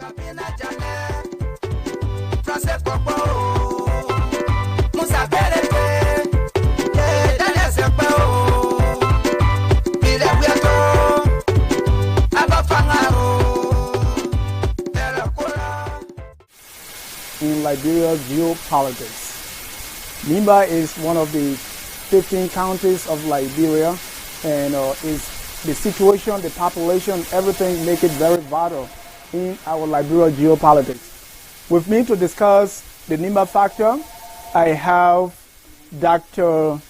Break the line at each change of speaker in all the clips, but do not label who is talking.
In Liberia's geopolitics. Nimba is one of the 15 counties of Liberia, and is the situation, the population, everything make it very vital in our Liberia geopolitics. With me to discuss the Nimba factor, I have Dr.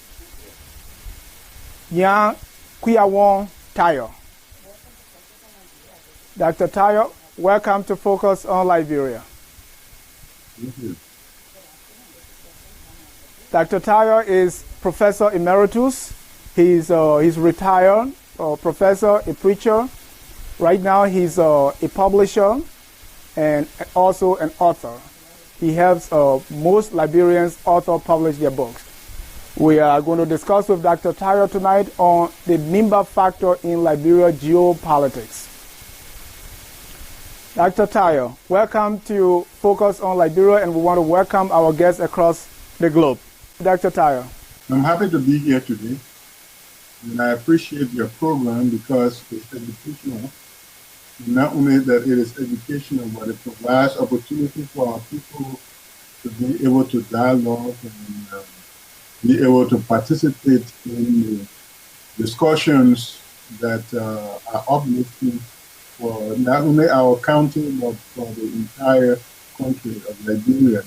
nya Kwiawon Taryor. Dr. Taryor, welcome to Focus on Liberia.
Thank you.
Dr. Taryor is Professor Emeritus. He's retired, professor, a preacher. Right now he's a publisher and also an author. He helps most Liberians author publish their books. We are going to discuss with Dr. Taryor tonight on the Nimba factor in Liberia geopolitics. Dr. Taryor, welcome to Focus on Liberia, and we want to welcome our guests across the globe. Dr. Taryor.
I'm happy to be here today, and I appreciate your program because it's educational. Not only that it is educational, but it provides opportunity for our people to be able to dialogue and be able to participate in the discussions that are uplifting for not only our county, but for the entire country of Liberia.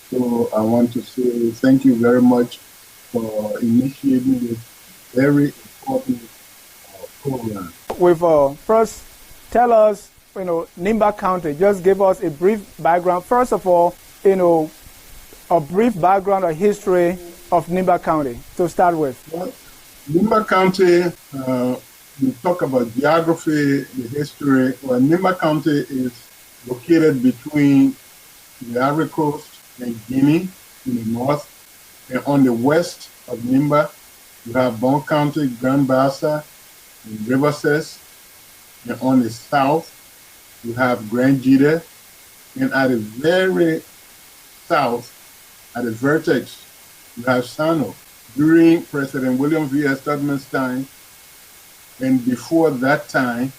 So I want to say thank you very much for initiating this very important program.
First, tell us, Nimba County. Just give us a brief background. First of all, a brief background or history of Nimba County to start with.
Well, Nimba County, we talk about geography, the history. Well, Nimba County is located between the Ivory Coast and Guinea in the north, and on the west of Nimba, you have Bon County, Grand Bassa, and Riverses, and on the south, you have Grand Jide, and at the very south, at the vertex, you have Sano. During President William V. S. Tubman's time, and before that time,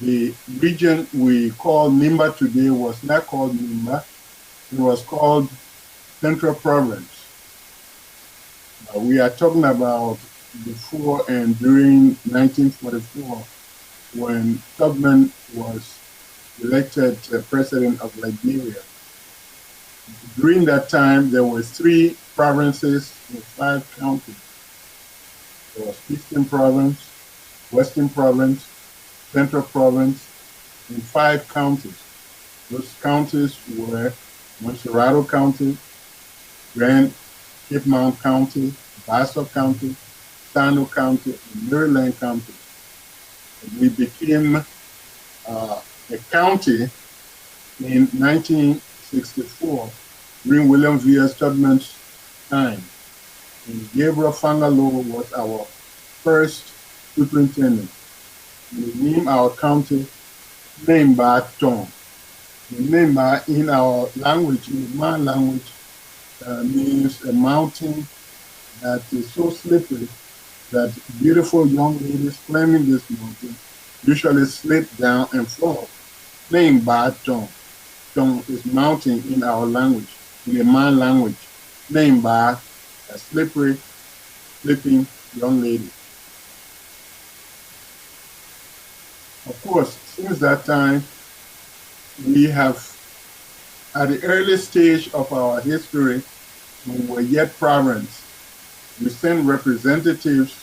the region we call Nimba today was not called Nimba. It was called Central Province. We are talking about before and during 1944, when Tubman was elected president of Liberia. During that time, there were 3 provinces and 5 counties. There was Eastern Province, Western Province, Central Province, and 5 counties. Those counties were Montserrado County, Grand Cape Mount County, Bassa County, Sano County, and Maryland County. And we became a county in 1964 during William V. S. Tubman's time. And Gabriel Fangalo was our first superintendent. We named our county Nimba Tong. Nimba in our language, in the Man language, means a mountain that is so slippery that beautiful young ladies climbing this mountain usually slip down and fall. Nimba Tong. Tong is mountain in our language, in the Man language. Nimba, a slippery, slipping young lady. Of course, since that time, we have, at the early stage of our history, when we were yet province, we sent representatives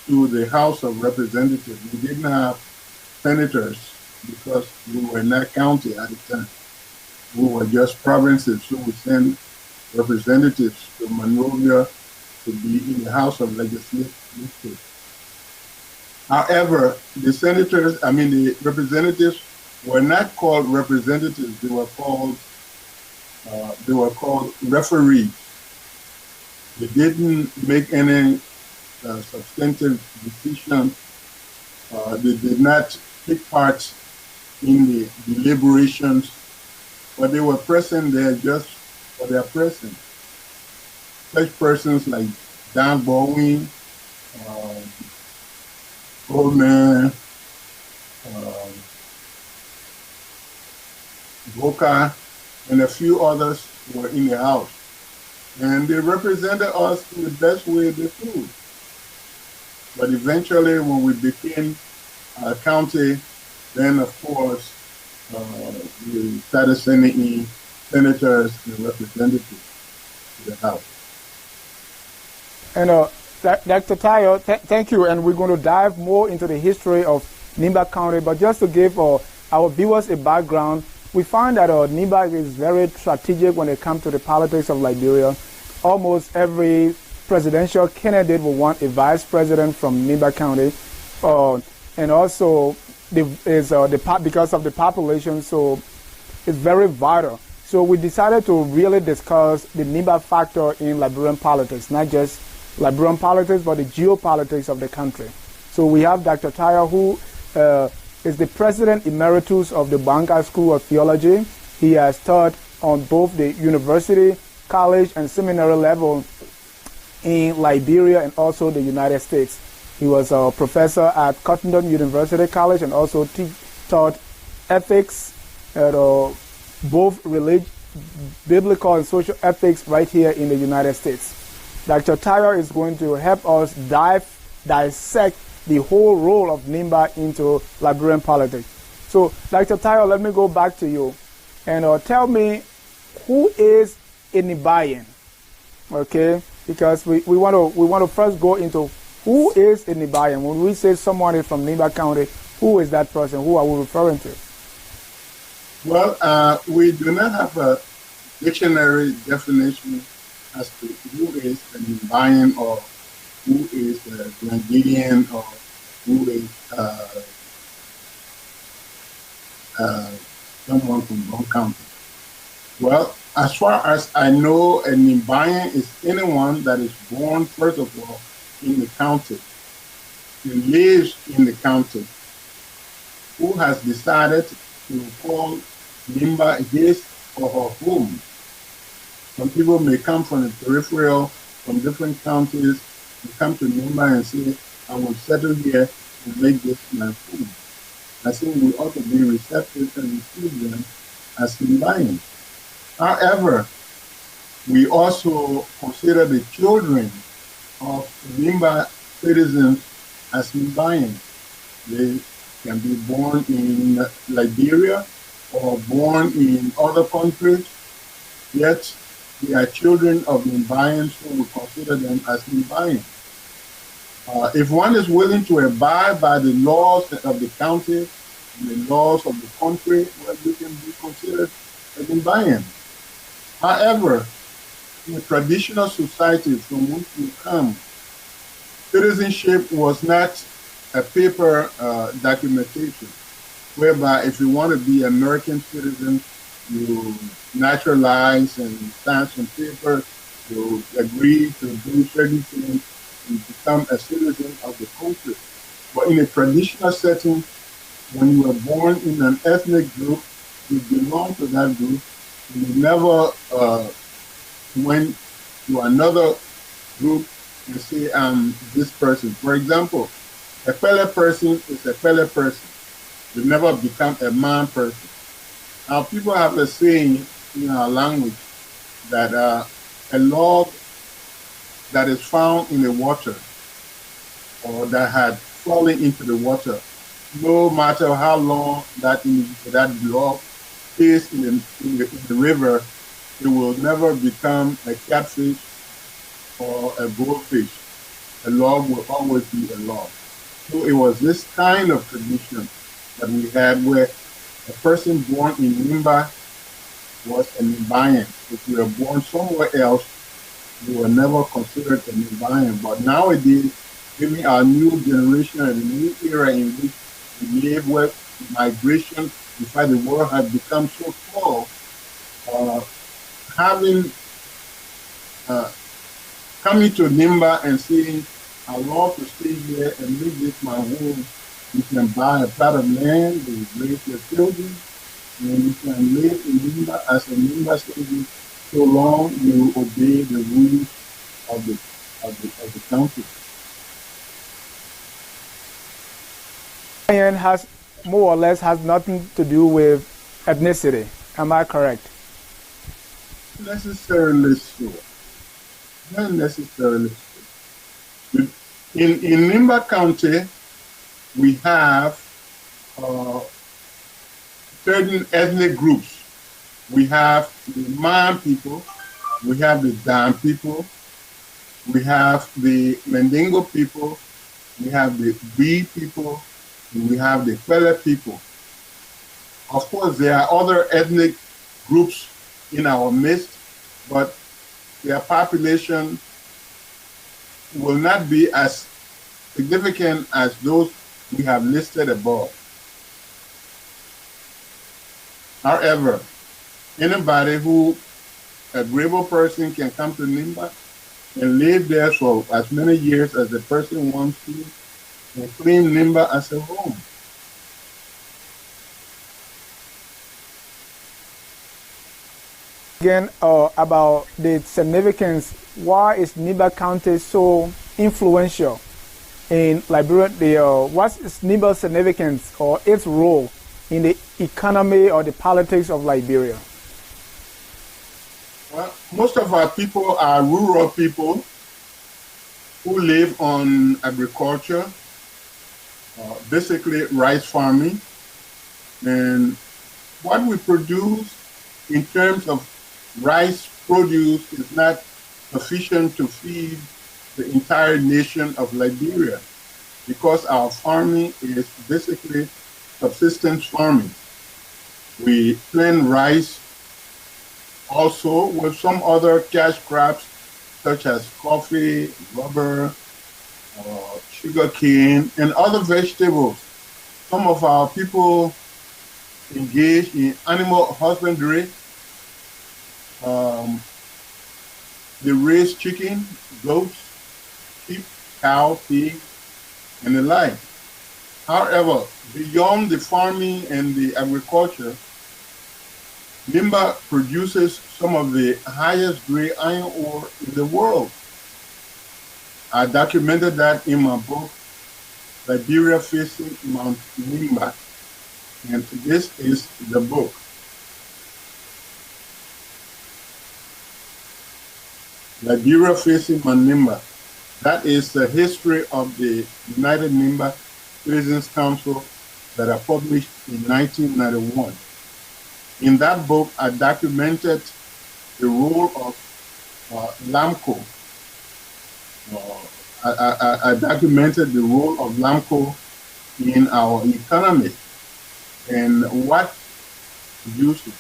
to the House of Representatives. We didn't have senators because we were not county at the time. We were just provinces, so we sent representatives to Monrovia to be in the House of Legislative. However, the representatives were not called representatives. They were called referees. They didn't make any substantive decision. They did not take part in the deliberations, but they were present there just for their presence. Such persons like Dan Bowen, Goldman, Boca, and a few others were in the house. And they represented us in the best way they could. But eventually, when we became a county, then of course, we started sending in senators and representatives to the House.
And Dr. Taryor, thank you. And we're going to dive more into the history of Nimba County. But just to give our viewers a background, we find that Nimba is very strategic when it comes to the politics of Liberia. Almost every presidential candidate will want a vice president from Nimba County. And also, because of the population, so it's very vital. So we decided to really discuss the Nimba factor in Liberian politics, not just Liberian politics, but the geopolitics of the country. So we have Dr. Taryor, who is the president emeritus of the Banka School of Theology. He has taught on both the university, college, and seminary level in Liberia and also the United States. He was a professor at Cotton University College and also taught ethics at both biblical and social ethics right here in the United States. Dr. Taryor is going to help us dissect the whole role of Nimba into Liberian politics. So, Dr. Taryor, let me go back to you and tell me, who is a Nimbayan? Okay, because we want to first go into who is a Nimbayan. When we say someone is from Nimba County, who is that person? Who are we referring to?
Well, we do not have a dictionary definition as to who is a Nimbayan or who is a Liberian or who is someone from Bon County. Well, as far as I know, a Nimbayan is anyone that is born, first of all, in the county, who lives in the county, who has decided to call Nimba his or her home. Some people may come from the peripheral, from different counties, and come to Nimba and say, I will settle here and make this my home. I think we ought to be receptive and receive them as Nimbayans. However, we also consider the children of Nimba citizens as Nimbayans. They can be born in Liberia or born in other countries, yet they are children of Nimbayans, who will consider them as Nimbayans. If one is willing to abide by the laws of the county and the laws of the country, well, you can be considered a Nimbayan. However, in a traditional society from which we come, citizenship was not a paper documentation, whereby if you want to be an American citizen, you naturalize and sign some papers, you agree to do certain things, and become a citizen of the country. But in a traditional setting, when you were born in an ethnic group, you belong to that group, and you never went to another group and say, I'm this person. For example, a fellow person is a fellow person. You never become a man person. Now, people have a saying in our language that a log that is found in the water or that had fallen into the water, no matter how long that log is in the river, it will never become a catfish or a goldfish. A log will always be a log. So it was this kind of tradition that we had where a person born in Nimba was a Nimbayan. If you were born somewhere else, you were never considered a Nimbayan. But nowadays, given our new generation and the new era in which we live, where migration inside the world has become so small, coming to Nimba and saying, I want to stay here and make this my home, You can buy a plot of land to raise your children, and you can live in Nimba as a Nimba citizen so long you obey the rules of the country.
Has more or less has nothing to do with ethnicity. Am I correct?
Necessarily so. Not necessarily so. In Nimba County, we have certain ethnic groups. We have the Man people, we have the Dan people, we have the Mandingo people, we have the B people, and we have the Fele people. Of course, there are other ethnic groups in our midst, but their population will not be as significant as those we have listed above. However, anybody who, a agreeable person, can come to Nimba and live there for as many years as the person wants to and claim Nimba as a home.
Again, about the significance, why is Nimba County so influential in Liberia? What is Nimba's significance or its role in the economy or the politics of Liberia?
Well, most of our people are rural people who live on agriculture, basically rice farming. And what we produce in terms of rice produce is not sufficient to feed the entire nation of Liberia because our farming is basically subsistence farming. We plant rice also with some other cash crops such as coffee, rubber, sugar cane, and other vegetables. Some of our people engage in animal husbandry. They raise chicken, goats, sheep, cow, pig, and the like. However, beyond the farming and the agriculture, Nimba produces some of the highest grade iron ore in the world. I documented that in my book, Liberia Facing Mount Nimba, and this is the book. Liberia Facing Mount Nimba. That is the history of the United Nimba Citizens Council that I published in 1991. In that book, I documented the role of LAMCO. I documented the role of LAMCO in our economy and what produces.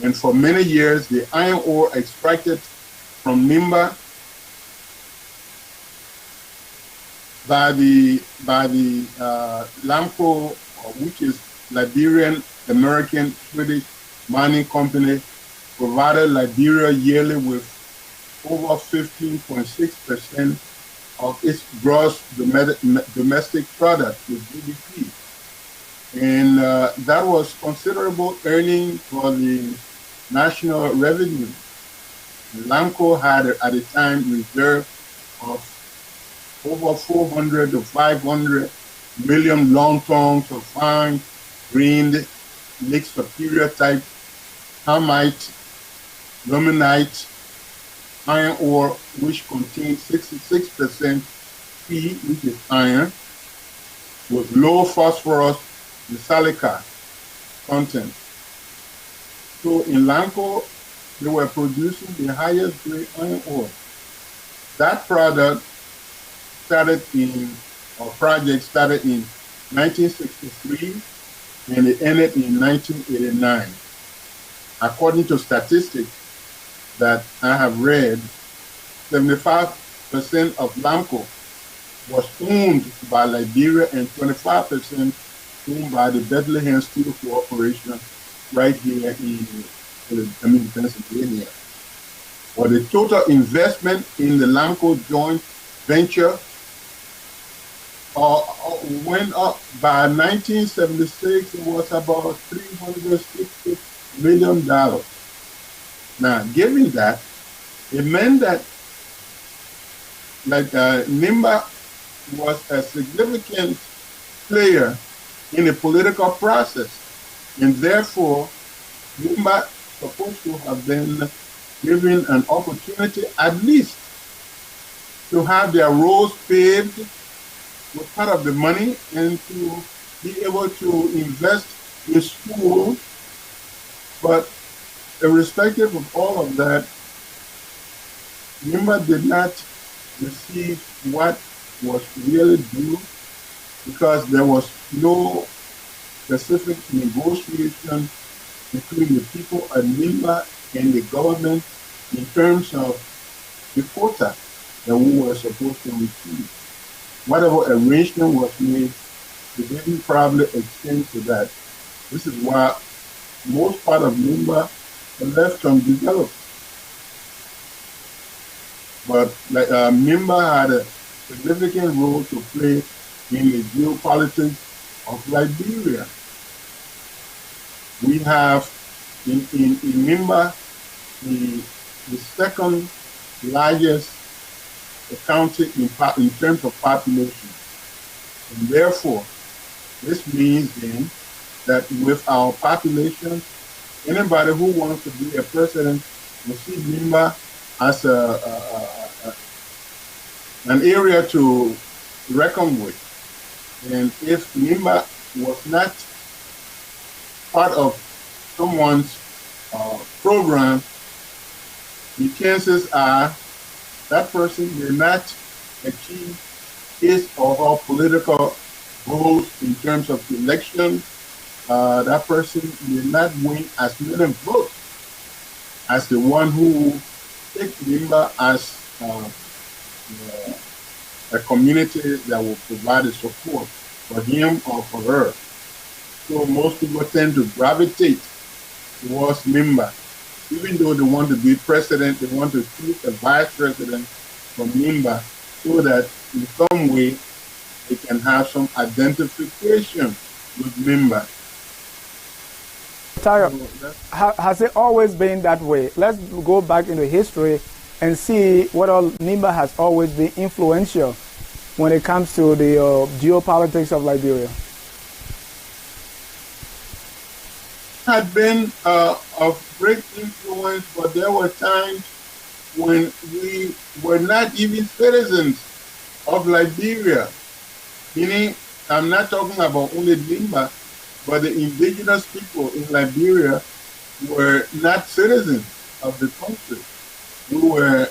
And for many years, the iron ore extracted from Nimba by the LAMCO, which is Liberian American Swedish Mining Company, provided Liberia yearly with over 15.6% of its gross domestic product, with GDP. And that was considerable earning for the national revenue. LAMCO had at the time reserve of over 400 to 500 million long tons of fine grained Lake Superior type hamite, luminite iron ore, which contains 66% P, which is iron, with low phosphorus and silica content. So in LAMCO, they were producing the highest grade iron ore. That project started in 1963 and it ended in 1989. According to statistics that I have read, 75% of LAMCO was owned by Liberia and 25% owned by the Bethlehem Steel Corporation right here in Pennsylvania. For the total investment in the LAMCO joint venture went up by 1976. It was about $360 million. Now, given that, it meant that Nimba was a significant player in the political process, and therefore Nimba supposed to have been given an opportunity at least to have their roads paved with part of the money and to be able to invest in schools. But irrespective of all of that, Nimba did not receive what was really due because there was no specific negotiation between the people of Nimba and the government in terms of the quota that we were supposed to receive. Whatever arrangement was made, it didn't probably extend to that. This is why most part of Nimba are left undeveloped. But Nimba had a significant role to play in the geopolitics of Liberia. We have in Nimba the second largest county in terms of population. And therefore, this means then that with our population, anybody who wants to be a president will see Nimba as an area to reckon with. And if Nimba was not part of someone's program, the chances are that person may not achieve his or her political goals in terms of election. That person may not win as many votes as the one who takes Nimba as a community that will provide the support for him or for her. So most people tend to gravitate towards Nimba. Even though they want to be president, they want to choose a vice president from Nimba so that in some way they can have some identification with Nimba.
Taryor, has it always been that way? Let's go back into history and see whether Nimba has always been influential when it comes to the geopolitics of Liberia.
Had been of great influence, but there were times when we were not even citizens of Liberia. Meaning, I'm not talking about only Nimba, but the indigenous people in Liberia were not citizens of the country. We were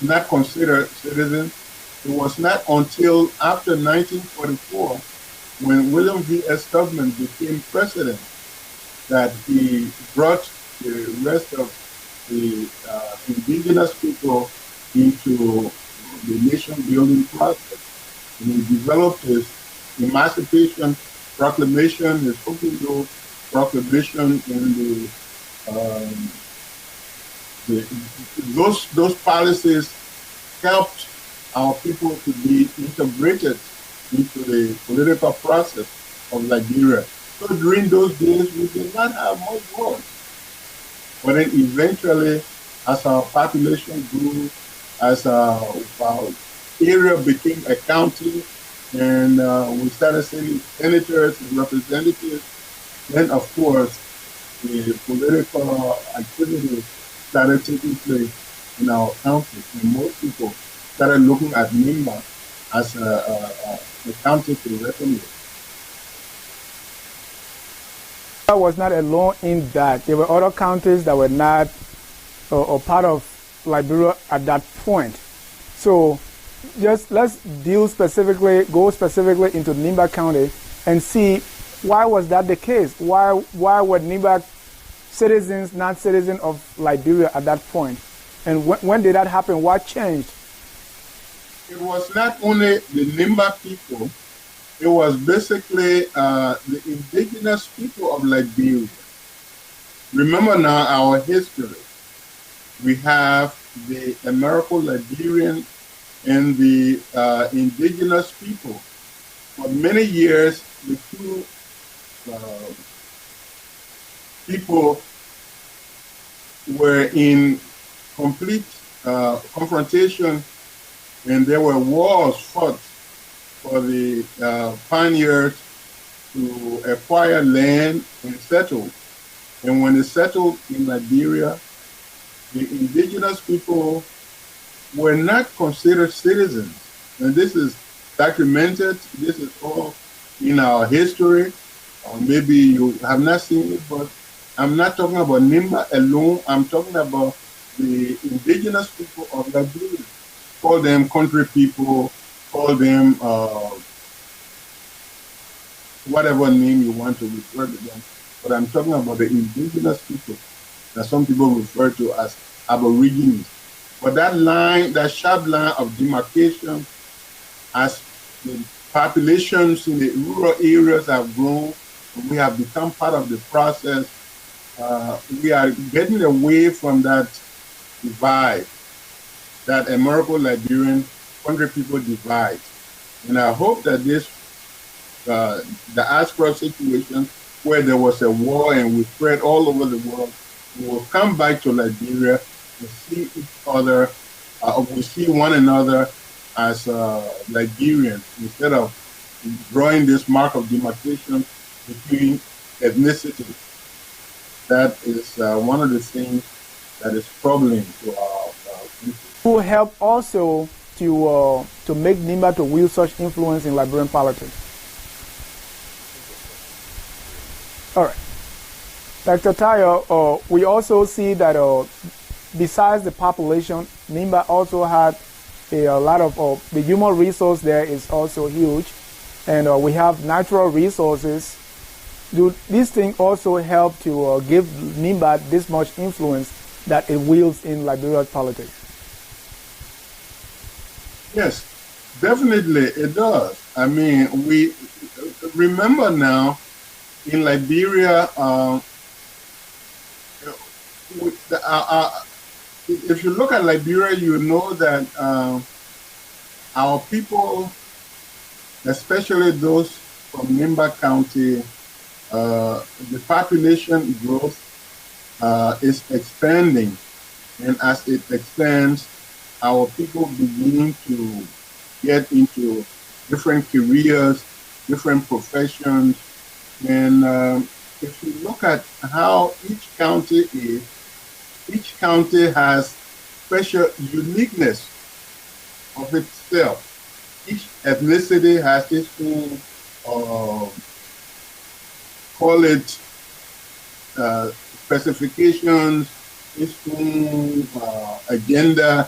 not considered citizens. It was not until after 1944, when William V.S. Tubman became president, that he brought the rest of the indigenous people into the nation-building process. And he developed his Emancipation Proclamation, his Open Proclamation, and those policies helped our people to be integrated into the political process of Liberia. So during those days, we did not have much voice. But then eventually, as our population grew, as our area became a county, and we started seeing senators and representatives, then of course, the political activities started taking place in our county. And most people started looking at Nimba as a county to reckon with.
I was not alone in that. There were other counties that were not or part of Liberia at that point. So just let's go specifically into Nimba County and see why was that the case? Why were Nimba citizens not citizens of Liberia at that point? And when did that happen? What changed?
It was not only the Nimba people, it was basically the indigenous people of Liberia. Remember now our history. We have the American-Liberian and the indigenous people. For many years, the two people were in complete confrontation, and there were wars fought for the pioneers to acquire land and settle. And when they settled in Liberia, the indigenous people were not considered citizens. And this is documented. This is all in our history. Maybe you have not seen it, but I'm not talking about Nimba alone. I'm talking about the indigenous people of Liberia. Call them country people, call them whatever name you want to refer to them. But I'm talking about the indigenous people that some people refer to as aborigines. But that line, that sharp line of demarcation, as the populations in the rural areas have grown, we have become part of the process. We are getting away from that divide, that American-Liberian country people divide. And I hope that this, the diaspora situation where there was a war and we spread all over the world, we will come back to Liberia and see each other, we see one another as Liberians instead of drawing this mark of demarcation between ethnicities. That is one of the things that is troubling to our people.
Who help also to make Nimba to wield such influence in Liberian politics? All right. Dr. Taryor, we also see that besides the population, Nimba also had a lot of, the human resource there is also huge. And we have natural resources. Do these things also help to give Nimba this much influence that it wields in Liberian politics?
Yes, definitely it does. I mean, we remember now in Liberia, if you look at Liberia, you know that our people, especially those from Nimba County, the population growth is expanding. And as it expands, our people begin to get into different careers, different professions. And if you look at how each county is, each county has special uniqueness of itself. Each ethnicity has its own, call it specifications, its own agenda,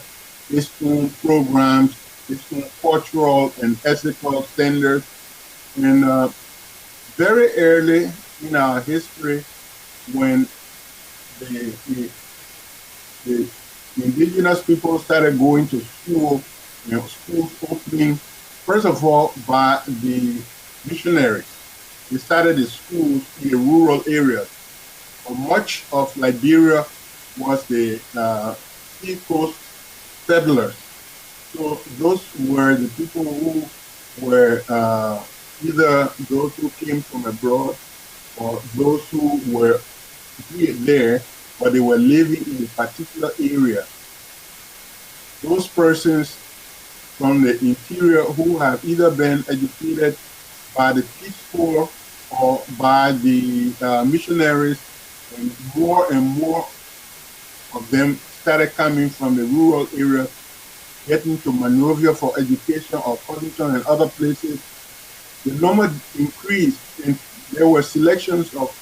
its own programs, its own cultural and ethical standards. And very early in our history, when the indigenous people started going to school, schools opening, first of all, by the missionaries. They started the schools in the rural areas. Much of Liberia was the seacoast settlers. So those were the people who were either those who came from abroad or those who were here there, but they were living in a particular area. Those persons from the interior who have either been educated by the Peace Corps or by the missionaries, and more of them started coming from the rural area, getting to Monrovia for education or Covington and other places. The number increased, and there were selections of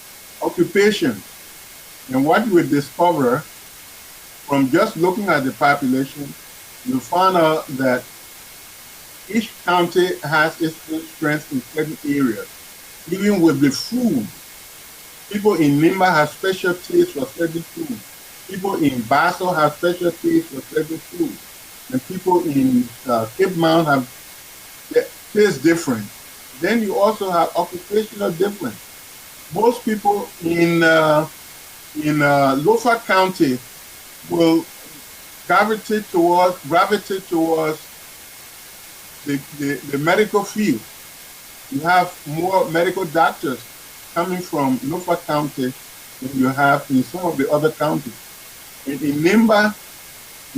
occupations. And what we discover from just looking at the population, you find out that each county has its own strength in certain areas. Even with the food, people in Nimba have special taste for certain food. People in Basel have special taste for certain food. And people in Cape Mount have taste different. Then you also have occupational difference. Most people in Lofa County will gravitate towards the medical field. You have more medical doctors coming from Norfolk County than you have in some of the other counties. And in Nimba,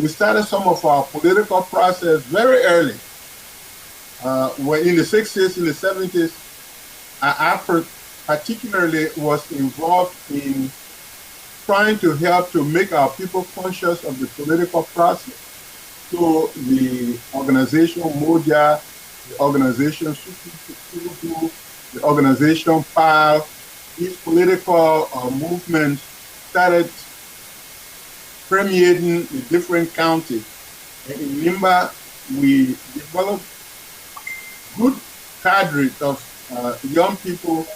we started some of our political process very early. When in the 60s, in the 70s, I particularly was involved in trying to help to make our people conscious of the political process. So the organization Moja, the organization Sukutu, the organization PAL, these political movements started permeating the different counties. And in Nimba, we developed good cadres of young people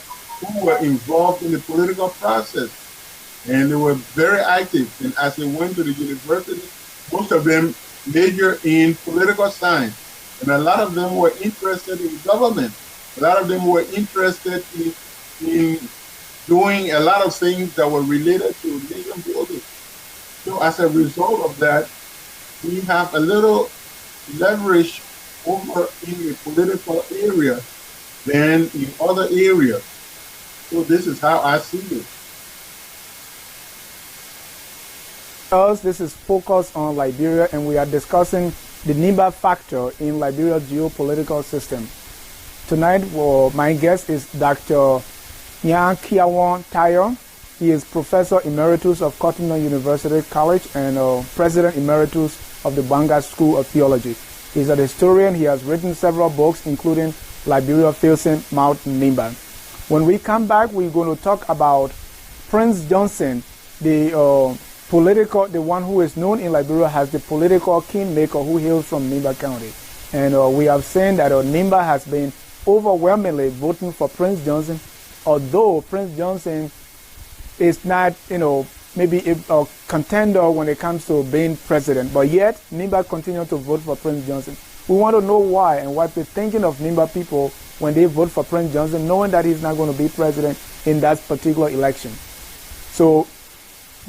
who were involved in the political process. And they were very active. And as they went to the university, most of them majored in political science. And a lot of them were interested in government. A lot of them were interested in doing a lot of things that were related to nation building. So as a result of that, we have a little leverage over in the political area than in other areas. So this is how I see it.
This is focused on Liberia, and we are discussing the Nimba factor in Liberia's geopolitical system. Tonight, my guest is Dr.nya Kwiawon Taryor. He is Professor Emeritus of Kwiawon University College and President Emeritus of the Banga School of Theology. He's a historian. He has written several books, including Liberia Facing Mount Nimba. When we come back, we're going to talk about Prince Johnson, the one who is known in Liberia as the political kingmaker who hails from Nimba County. And we have seen that Nimba has been overwhelmingly voting for Prince Johnson, although Prince Johnson is not, maybe a contender when it comes to being president. But yet, Nimba continues to vote for Prince Johnson. We want to know why and what they're thinking of Nimba people when they vote for Prince Johnson, knowing that he's not going to be president in that particular election. So,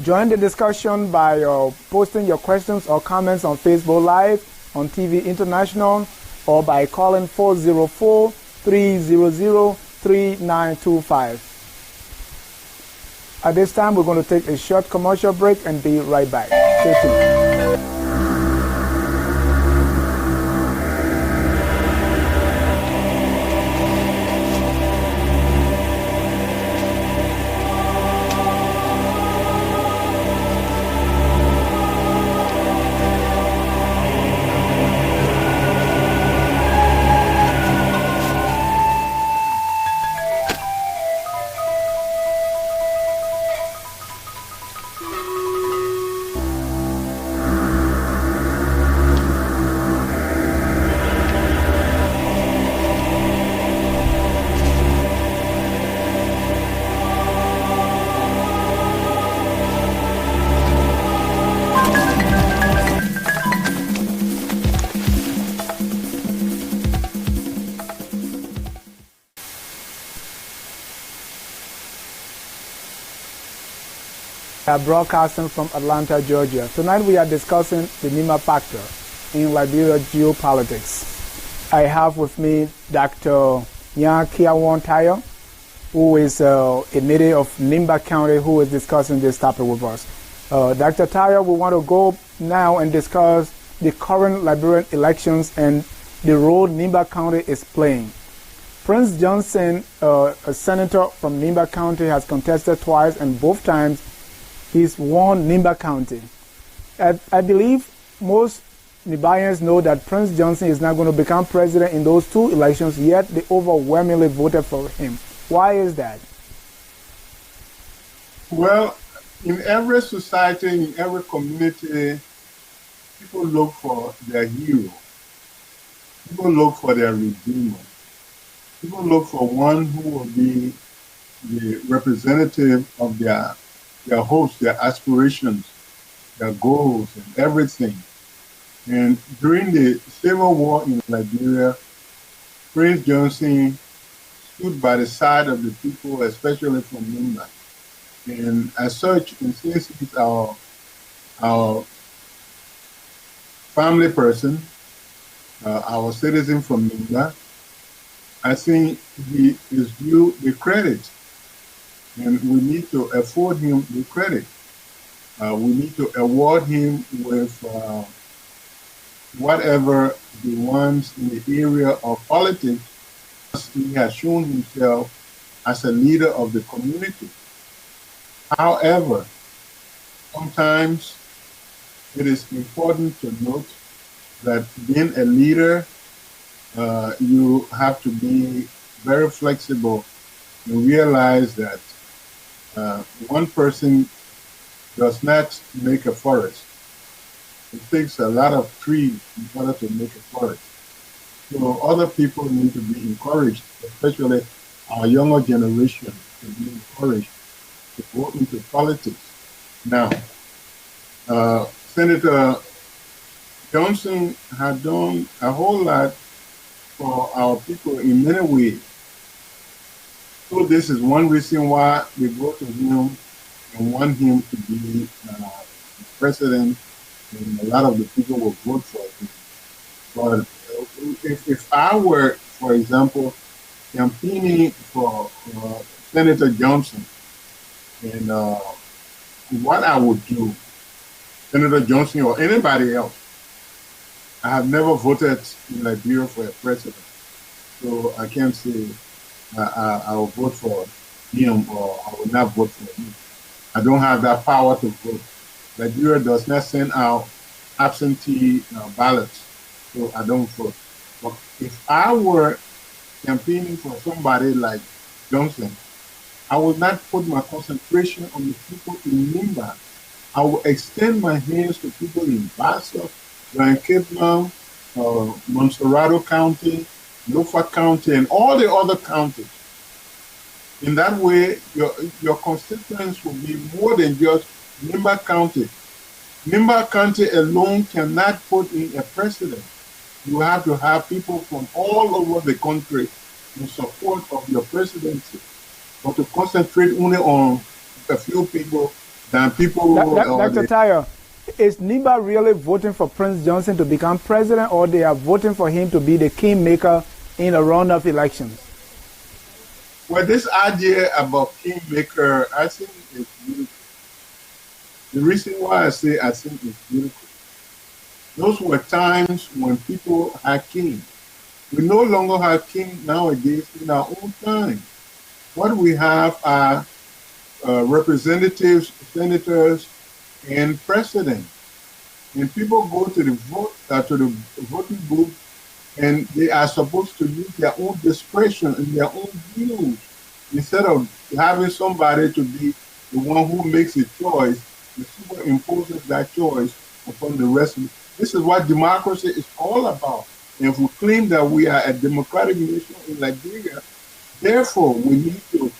join the discussion by posting your questions or comments on Facebook Live, on TV International, or by calling 404-300-3925. At this time, we're going to take a short commercial break and be right back. Stay tuned. Broadcasting from Atlanta, Georgia. Tonight we are discussing the Nimba factor in Liberia geopolitics. I have with me Dr.nya Kwiawon Taryor, who is a native of Nimba County, who is discussing this topic with us. Dr. Taryor, we want to go now and discuss the current Liberian elections and the role Nimba County is playing. Prince Johnson, a senator from Nimba County, has contested twice, and both times he's won Nimba County. I believe most Liberians know that Prince Johnson is not going to become president in those two elections, yet they overwhelmingly voted for him. Why is that?
Well, in every society, in every community, people look for their hero. People look for their redeemer. People look for one who will be the representative of their hopes, their aspirations, their goals, and everything. And during the Civil War in Liberia, Prince Johnson stood by the side of the people, especially from Nimba. And as such, and since he's our family person, our citizen from Nimba, I think he is due the credit, and we need to afford him the credit. We need to award him with whatever he wants in the area of politics. He has shown himself as a leader of the community. However, sometimes it is important to note that being a leader, you have to be very flexible and realize that one person does not make a forest. It takes a lot of trees in order to make a forest. So other people need to be encouraged, especially our younger generation, to be encouraged to go into politics. Now, Senator Johnson had done a whole lot for our people in many ways. So this is one reason why we go to him and want him to be president, and a lot of the people will vote for him. But if I were, for example, campaigning for Senator Johnson, and what I would do, Senator Johnson or anybody else, I have never voted in Liberia for a president, so I can't say I will vote for him or I will not vote for him. I don't have that power to vote. Liberia does not send out absentee ballots, so I don't vote. But if I were campaigning for somebody like Johnson, I would not put my concentration on the people in Nimba. I will extend my hands to people in Bassa, Grand Cape Town, Montserrado County, Lofa County, and all the other counties. In that way, your constituents will be more than just Nimba County. Nimba County alone cannot put in a president. You have to have people from all over the country in support of your presidency. But to concentrate only on a few people than people...
Dr. Taryor, is Nimba really voting for Prince Johnson to become president, or they are voting for him to be the kingmaker in a round of elections?
Well, this idea about kingmaker, I think is beautiful. The reason why I think it's beautiful, those were times when people had king. We no longer have king nowadays in our own time. What we have are representatives, senators, and presidents. And people go to the voting booth, and they are supposed to use their own discretion and their own views instead of having somebody to be the one who makes a choice and superimposes that choice upon the rest of it. This is what democracy is all about. And if we claim that we are a democratic nation in Liberia, therefore we need to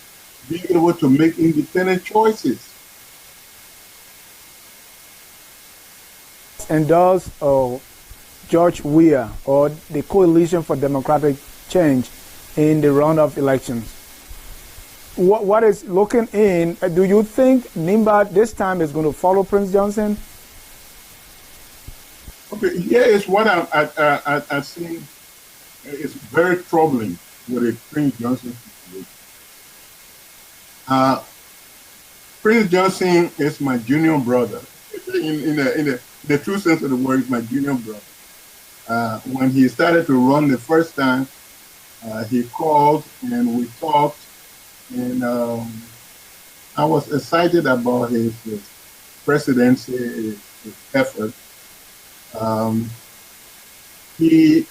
be able to make independent choices.
Endorse George Weah or the Coalition for Democratic Change in the round of elections. What is looking in? Do you think Nimba this time is going to follow Prince Johnson?
Okay, here is what I think is very troubling with the Prince Johnson situation. Prince Johnson is my junior brother. In the true sense of the word, is my junior brother. When he started to run the first time, he called and we talked, and I was excited about his presidency, his effort. He,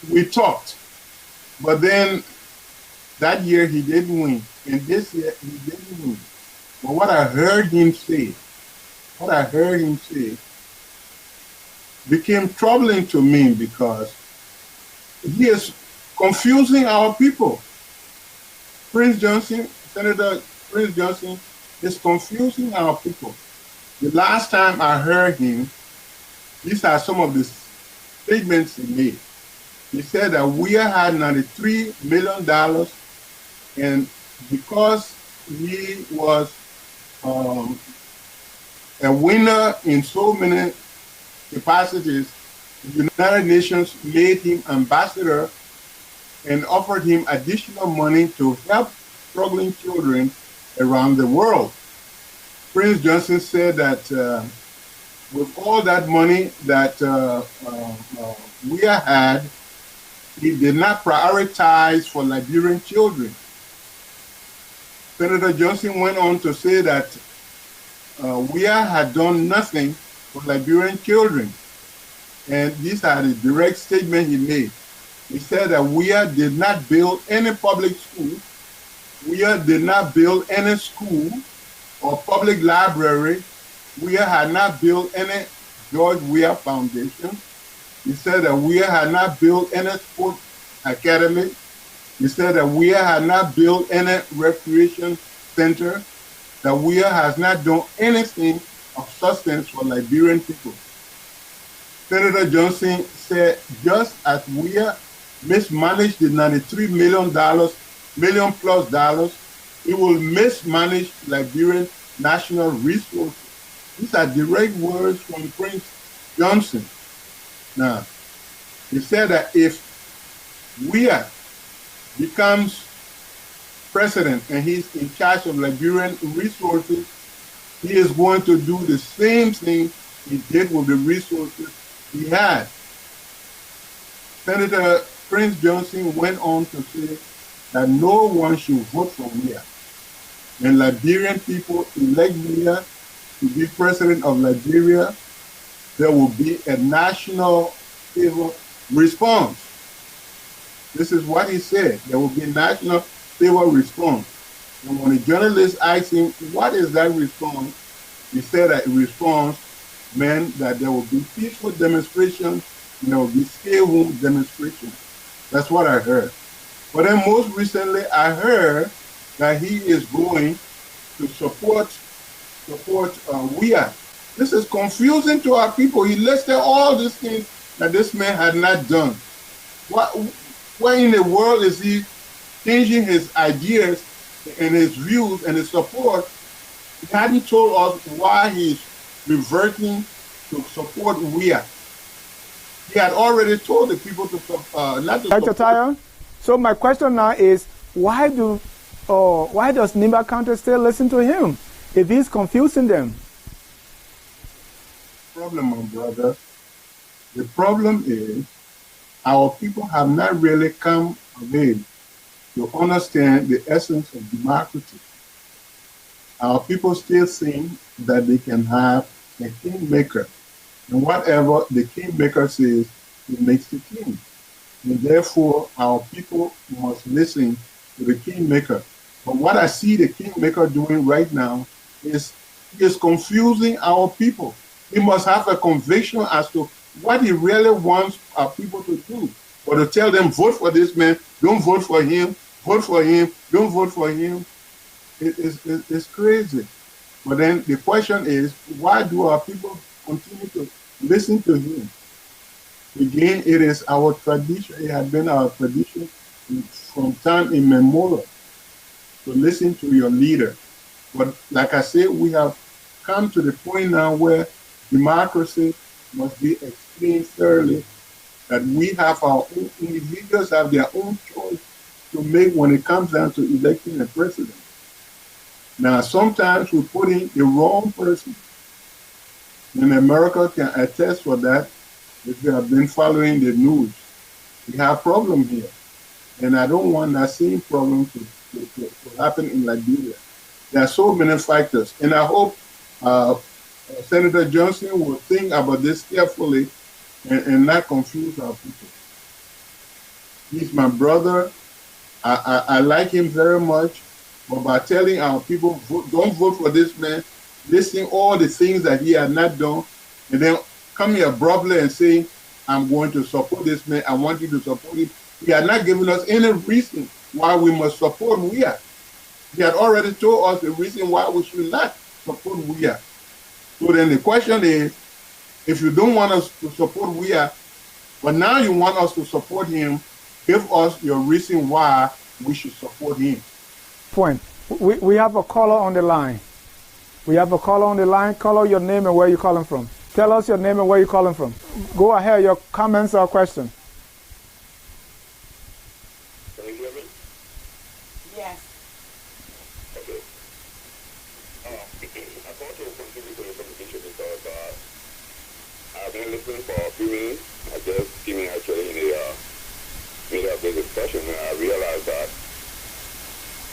we talked, but then that year he didn't win, and this year he didn't win. But what I heard him say became troubling to me because he is confusing our people. Senator Prince Johnson is confusing our people. The last time I heard him, these are some of the statements he made. He said that we had $93 million, and because he was a winner in so many capacities, the United Nations made him ambassador and offered him additional money to help struggling children around the world. Prince Johnson said that with all that money that we had, he did not prioritize for Liberian children. Senator Johnson went on to say that we had done nothing for Liberian children. And these are the direct statement he made. He said that we did not build any public school. We did not build any school or public library. We had not built any George Weah Foundation. He said that we had not built any sport academy. He said that we had not built any recreation center. That we has not done anything of substance for Liberian people. Senator Johnson said just as we mismanaged the $93 million plus dollars, it will mismanage Liberian national resources. These are direct words from Prince Johnson. Now, he said that if Weah becomes president and he's in charge of Liberian resources, he is going to do the same thing he did with the resources he had. Senator Prince Johnson went on to say that no one should vote for Weah. When Liberian people elect Weah to be president of Liberia, there will be a national civil response. This is what he said. There will be a national civil response. And when a journalist asked him, what is that response? He said that response meant that there will be peaceful demonstrations and there will be stay-home demonstrations. That's what I heard. But then most recently, I heard that he is going to support Weah. This is confusing to our people. He listed all these things that this man had not done. Where in the world is he changing his ideas and his views and his support? He hadn't told us why he's reverting to support Weah. He had already told the people to not to
Dr.
support.
Taryor, so my question now is, why does Nimba County still listen to him if he's confusing them?
Problem, my brother. The problem is our people have not really come of age to understand the essence of democracy. Our people still think that they can have a kingmaker, and whatever the kingmaker says, he makes the king. And therefore, our people must listen to the kingmaker. But what I see the kingmaker doing right now is he is confusing our people. He must have a conviction as to what he really wants our people to do. Or to tell them, vote for this man, don't vote for him, vote for him, don't vote for him. It's crazy. But then the question is, why do our people continue to listen to him? Again, it is our tradition, it has been our tradition from time immemorial to listen to your leader. But like I said, we have come to the point now where democracy must be explained thoroughly, that we have our own, individuals have their own choice to make when it comes down to electing a president. Now, sometimes we put in the wrong person. And America can attest for that if you have been following the news. We have problems here. And I don't want that same problem to happen in Liberia. There are so many factors. And I hope Senator Johnson will think about this carefully and not confuse our people. He's my brother. I like him very much. But by telling our people, don't vote for this man, listing all the things that he had not done, and then come here abruptly and say, I'm going to support this man, I want you to support him. He had not given us any reason why we must support Weah. He had already told us the reason why we should not support Weah. So then the question is, if you don't want us to support Weah, but now you want us to support him, give us your reason why we should support him.
Point. We have a caller on the line. We have a caller on the line. Caller, your name and where you calling from. Tell us your name and where you're calling from. Go ahead, your comments or question.
Can you hear me?
Yes.
Okay. I want to contribute to the conversation because I've been listening for a few minutes. I just came in actually in the middle of the discussion, and I realized that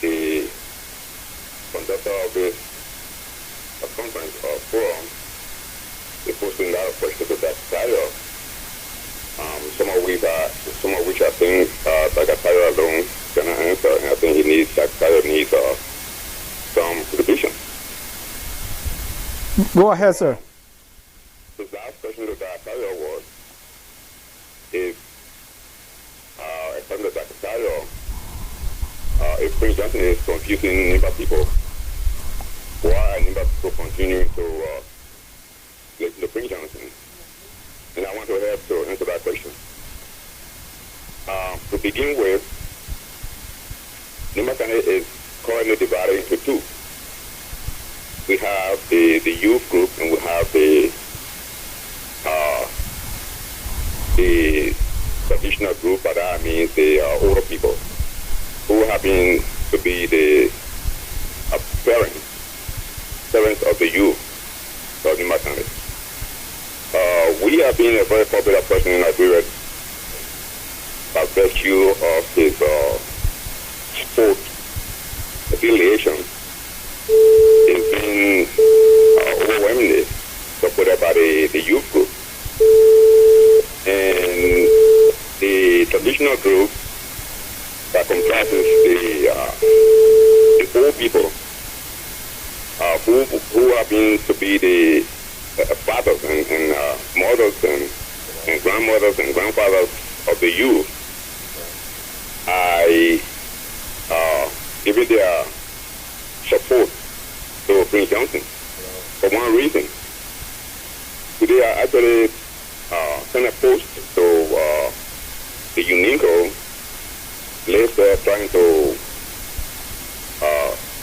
the conductor of this conference or forum is posting a lot of questions to that Taryor. Some of which I think Dr. Taryor alone cannot answer, and I think Taryor needs some revision.
Go ahead, sir.
The last question to Dr. Taryor was, if according to Dr. Taryor, if Prince Johnson is confusing Nimba people, why are Nimba people continuing to listen to Prince Johnson? And I want to help to answer that question. To begin with, Nimba County is currently divided into two. We have the youth group and we have the traditional group, but that means the older people who happen to be the parents of the youth of Nimba County. We have been a very popular person in Liberia by virtue of his sport affiliation. He's been overwhelmingly supported by the youth group. And the traditional group that comprises the old people who happen to be the fathers and mothers and grandmothers and grandfathers of the youth. I give it their support to Prince Johnson for one reason. Today I actually sent a post to the UNESCO list trying to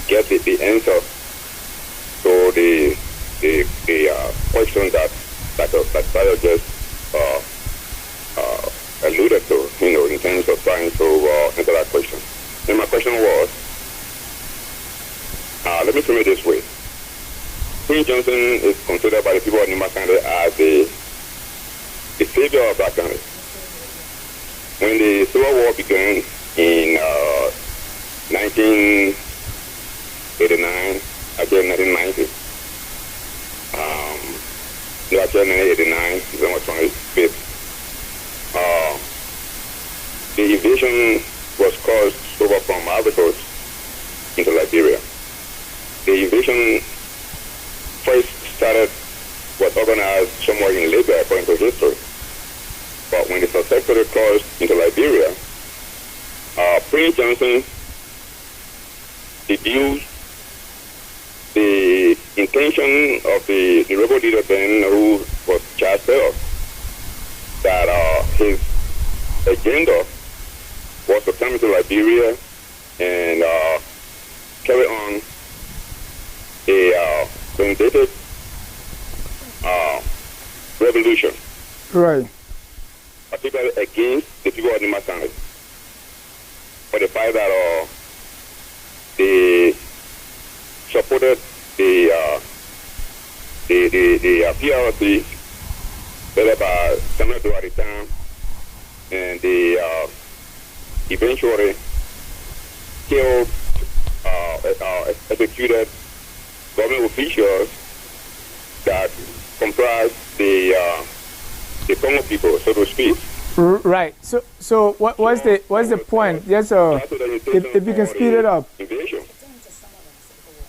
get the answer to the question that Taryor just alluded to, in terms of trying to answer that question. And my question was, let me frame it this way. Prince Johnson is considered by the people of Nimba County as the savior of that country. When the Civil War began in 1989, actually 1990, actually 1989, December 25th, the invasion was caused over from Ivory Coast into Liberia. The invasion first was organized somewhere in Libya, according to history. But when it successfully crossed into Liberia, Prince Johnson deduced the intention of the rebel leader then, who was Charles Taryor, that his agenda was to come into Liberia and carry on a vindictive revolution.
Right.
Particularly against the people of Nimba County. For the fact that they supported the PRC led by Samuel Doe at the time, and they eventually killed, executed government officials that comprised the Congo people, so to speak.
Right. So what's the point? Yes, if you can speed it up.
Invasion.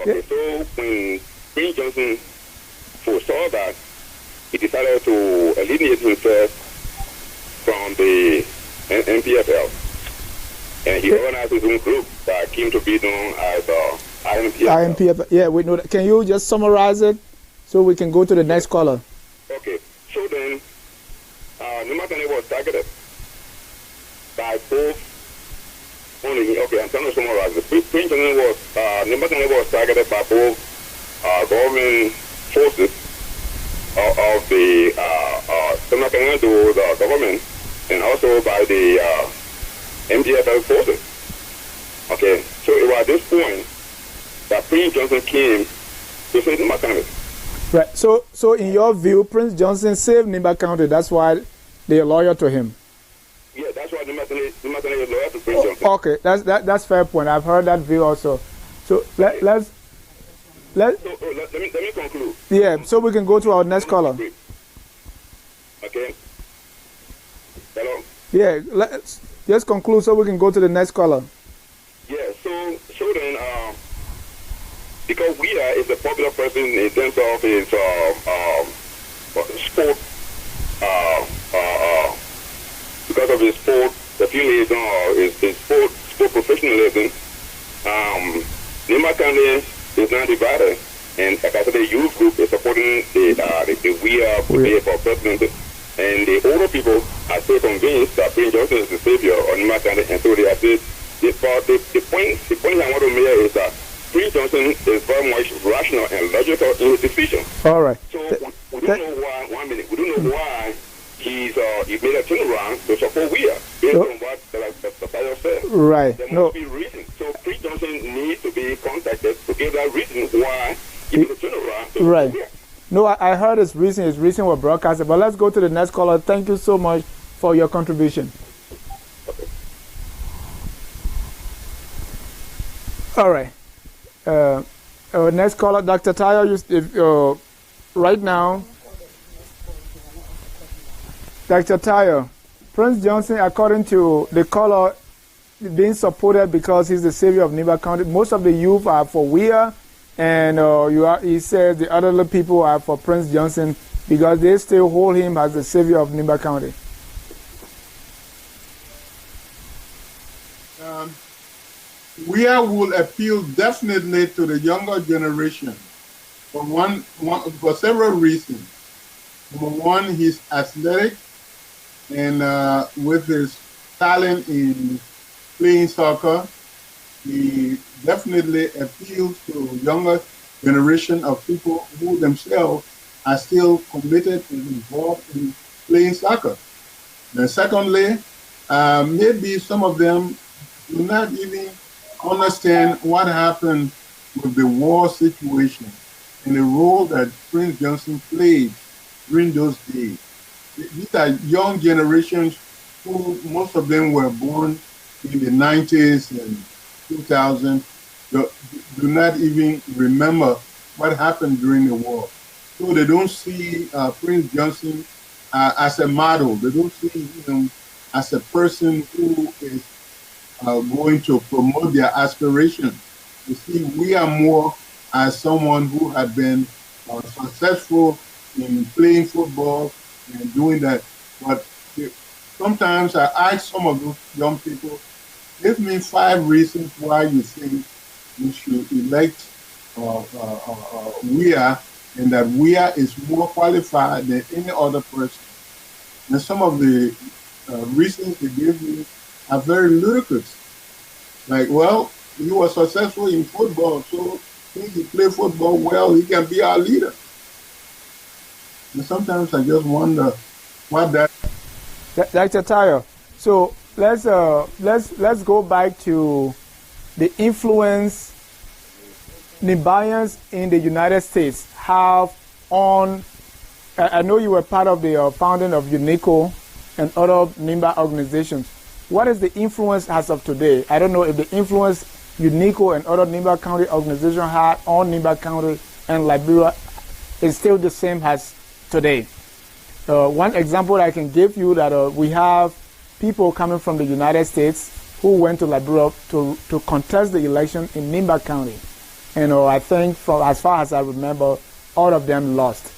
Okay, so when Prince Johnson foresaw that, he decided to alienate himself from the NPFL, and he organized his own group that came to be known as IMPFL.
IMPFL. Yeah, we know that. Can you just summarize it so we can go to the next caller?
Okay. So then, Nimba County was targeted by both. I'm trying to summarize. Prince Johnson was Nimba County was targeted by both government forces of the given to the government and also by the MDFL forces. Okay, so it was at this point that Prince Johnson came to save Nimba County.
Right. So in your view, Prince Johnson saved Nimba County. That's why they are loyal to him.
Yeah, that's why Nimba County is loyal to Prince Johnson.
Okay, that's fair point. I've heard that view also. So let's.
Let me conclude.
Yeah, so we can go to our next caller.
Okay. Hello?
Yeah, let's just conclude so we can go to the next caller.
Yeah, so then, because Wheeler is a popular person in terms of his sport, because of his sport affiliation or his sport professionalism, Nimba County is now divided, and like I said, the youth group is supporting the Wheeler for president. And the older people are still convinced that Prince Johnson is the savior of Nimba County, and so they are still. The point I want to make is that Prince Johnson is very much rational and logical in his decision.
All right.
So we don't know why. 1 minute. We don't know why he made a turnaround to support Wheeler based on what the Taryor said.
Right.
There must be reason. So Prince Johnson needs to be contacted to give that reason why he made a turnaround to
right.
Wheeler.
No, I heard his reason. His reason was broadcasted. But let's go to the next caller. Thank you so much for your contribution. All right. Next caller, Dr. Taryor, right now, Dr. Taryor, Prince Johnson, according to the caller, being supported because he's the savior of Nimba County. Most of the youth are for Wheeler, and he says the other people are for Prince Johnson because they still hold him as the savior of Nimba County.
Wheeler will appeal definitely to the younger generation for several reasons. Number one, he's athletic, and with his talent in playing soccer, he definitely appeals to younger generation of people who themselves are still committed and involved in playing soccer. And secondly, maybe some of them do not even understand what happened with the war situation and the role that Prince Johnson played during those days. These are young generations who most of them were born in the 90s and 2000s, do not even remember what happened during the war. So they don't see Prince Johnson as a model. They don't see him as a person who is going to promote their aspirations. You see, we are more as someone who had been successful in playing football and doing that. But sometimes I ask some of those young people, give me 5 reasons why you think we should elect Wheeler, and that Wheeler is more qualified than any other person. And some of the reasons they give me are very ludicrous. Like, well, he was successful in football, so since he played football well, he can be our leader. And sometimes I just wonder what that.
Dr. Taryor, so let's go back to the influence Nimbayans in the United States have on. I know you were part of the founding of UNICO and other Nimba organizations. What is the influence as of today? I don't know if the influence UNICO and other Nimba County organizations had on Nimba County and Liberia is still the same as today. One example I can give you that we have people coming from the United States who went to Liberia to contest the election in Nimba County. And I think from as far as I remember, all of them lost.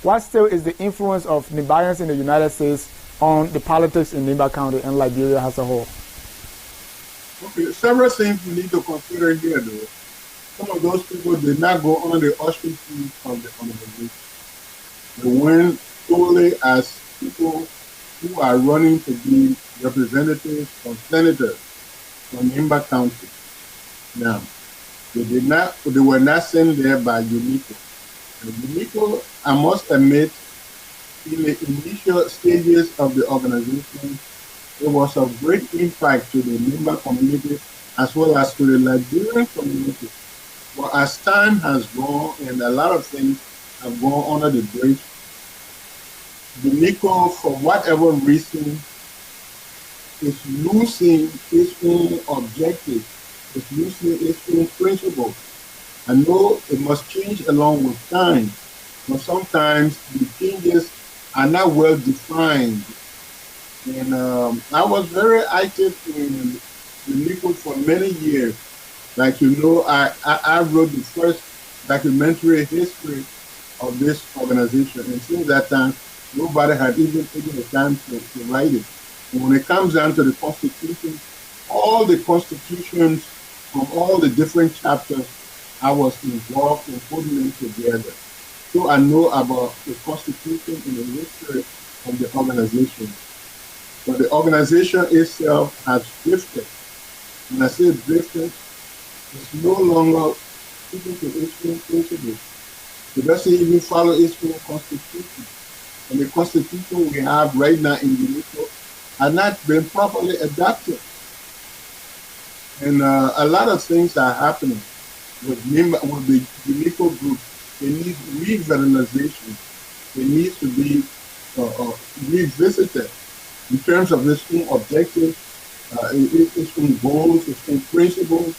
What still is the influence of Nimbayans in the United States on the politics in Nimba County and Liberia as a whole?
Okay, several things we need to consider here, though. Some of those people did not go on the auspices of the organization. They went solely as people who are running to be representatives or senators from Nimba County. Now, they were not sent there by UNICO. And UNICO, I must admit, in the initial stages of the organization, it was of great impact to the Nimba community as well as to the Liberian community. But as time has gone and a lot of things have gone under the bridge, the NICO, for whatever reason, is losing its own objective, is losing its own principle. I know it must change along with time, but sometimes the changes are not well defined. And I was very active in the NICO for many years. Like you know, I wrote the first documentary history of this organization, and since that time, nobody had even taken the time to write it. And when it comes down to the Constitution, all the constitutions from all the different chapters, I was involved in putting them together. So I know about the Constitution and the history of the organization. But the organization itself has drifted. When I say drifted, it's no longer keeping to its own principles. It doesn't even follow its own Constitution. And the Constitution we have right now in the NICO has not been properly adapted. And a lot of things are happening with Nimba, with the NICO group. They need revitalization. They need to be revisited in terms of its own objectives, its own goals, its own principles.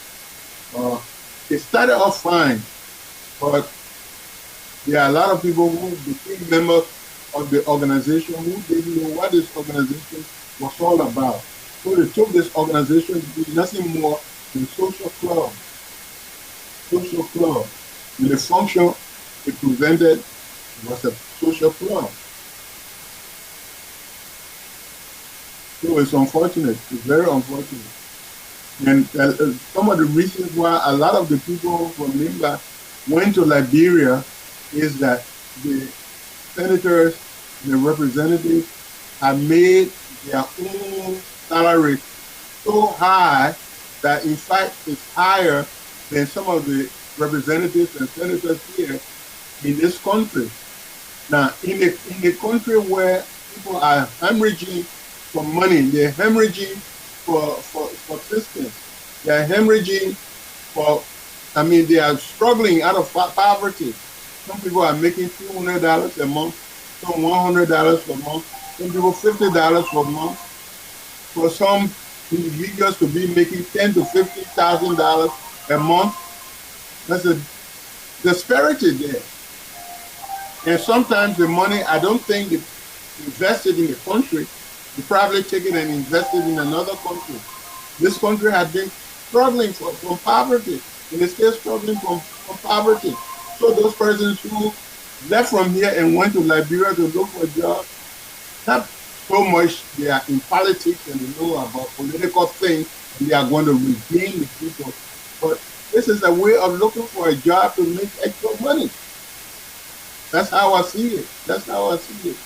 It started off fine, but there are a lot of people who became members of the organization who didn't know what this organization was all about. So they took this organization to be nothing more than social club. Social club. And the function it presented was a social club. So it's unfortunate. It's very unfortunate. And some of the reasons why a lot of the people from Nimba went to Liberia is that the senators and the representatives have made their own salary so high that in fact it's higher than some of the representatives and senators here in this country. Now, in a country where people are hemorrhaging for money, they're hemorrhaging for assistance, they're hemorrhaging they are struggling out of poverty. Some people are making $200 a month, some $100 a month, some people $50 per month. For some individuals to be making $10,000 to $50,000 a month, that's a disparity there. And sometimes the money, I don't think it's invested in the country. They probably take it and invest it in another country. This country has been struggling from poverty, and it's still struggling from poverty. So those persons who left from here and went to Liberia to look for a job, not so much they are in politics and they know about political things, and they are going to regain the people. But this is a way of looking for a job to make extra money. That's how I see it. That's how I see it.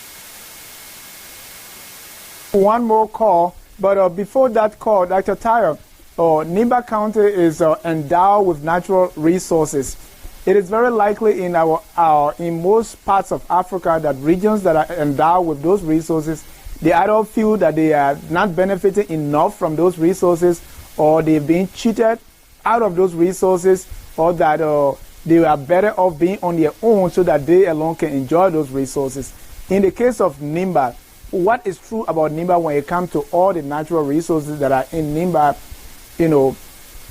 One more call, but before that call, Dr. Taryor, Nimba County is endowed with natural resources. It is very likely in in most parts of Africa that regions that are endowed with those resources, they either feel that they are not benefiting enough from those resources, or they've been cheated out of those resources, or that they are better off being on their own so that they alone can enjoy those resources. In the case of Nimba, what is true about Nimba when it comes to all the natural resources that are in Nimba,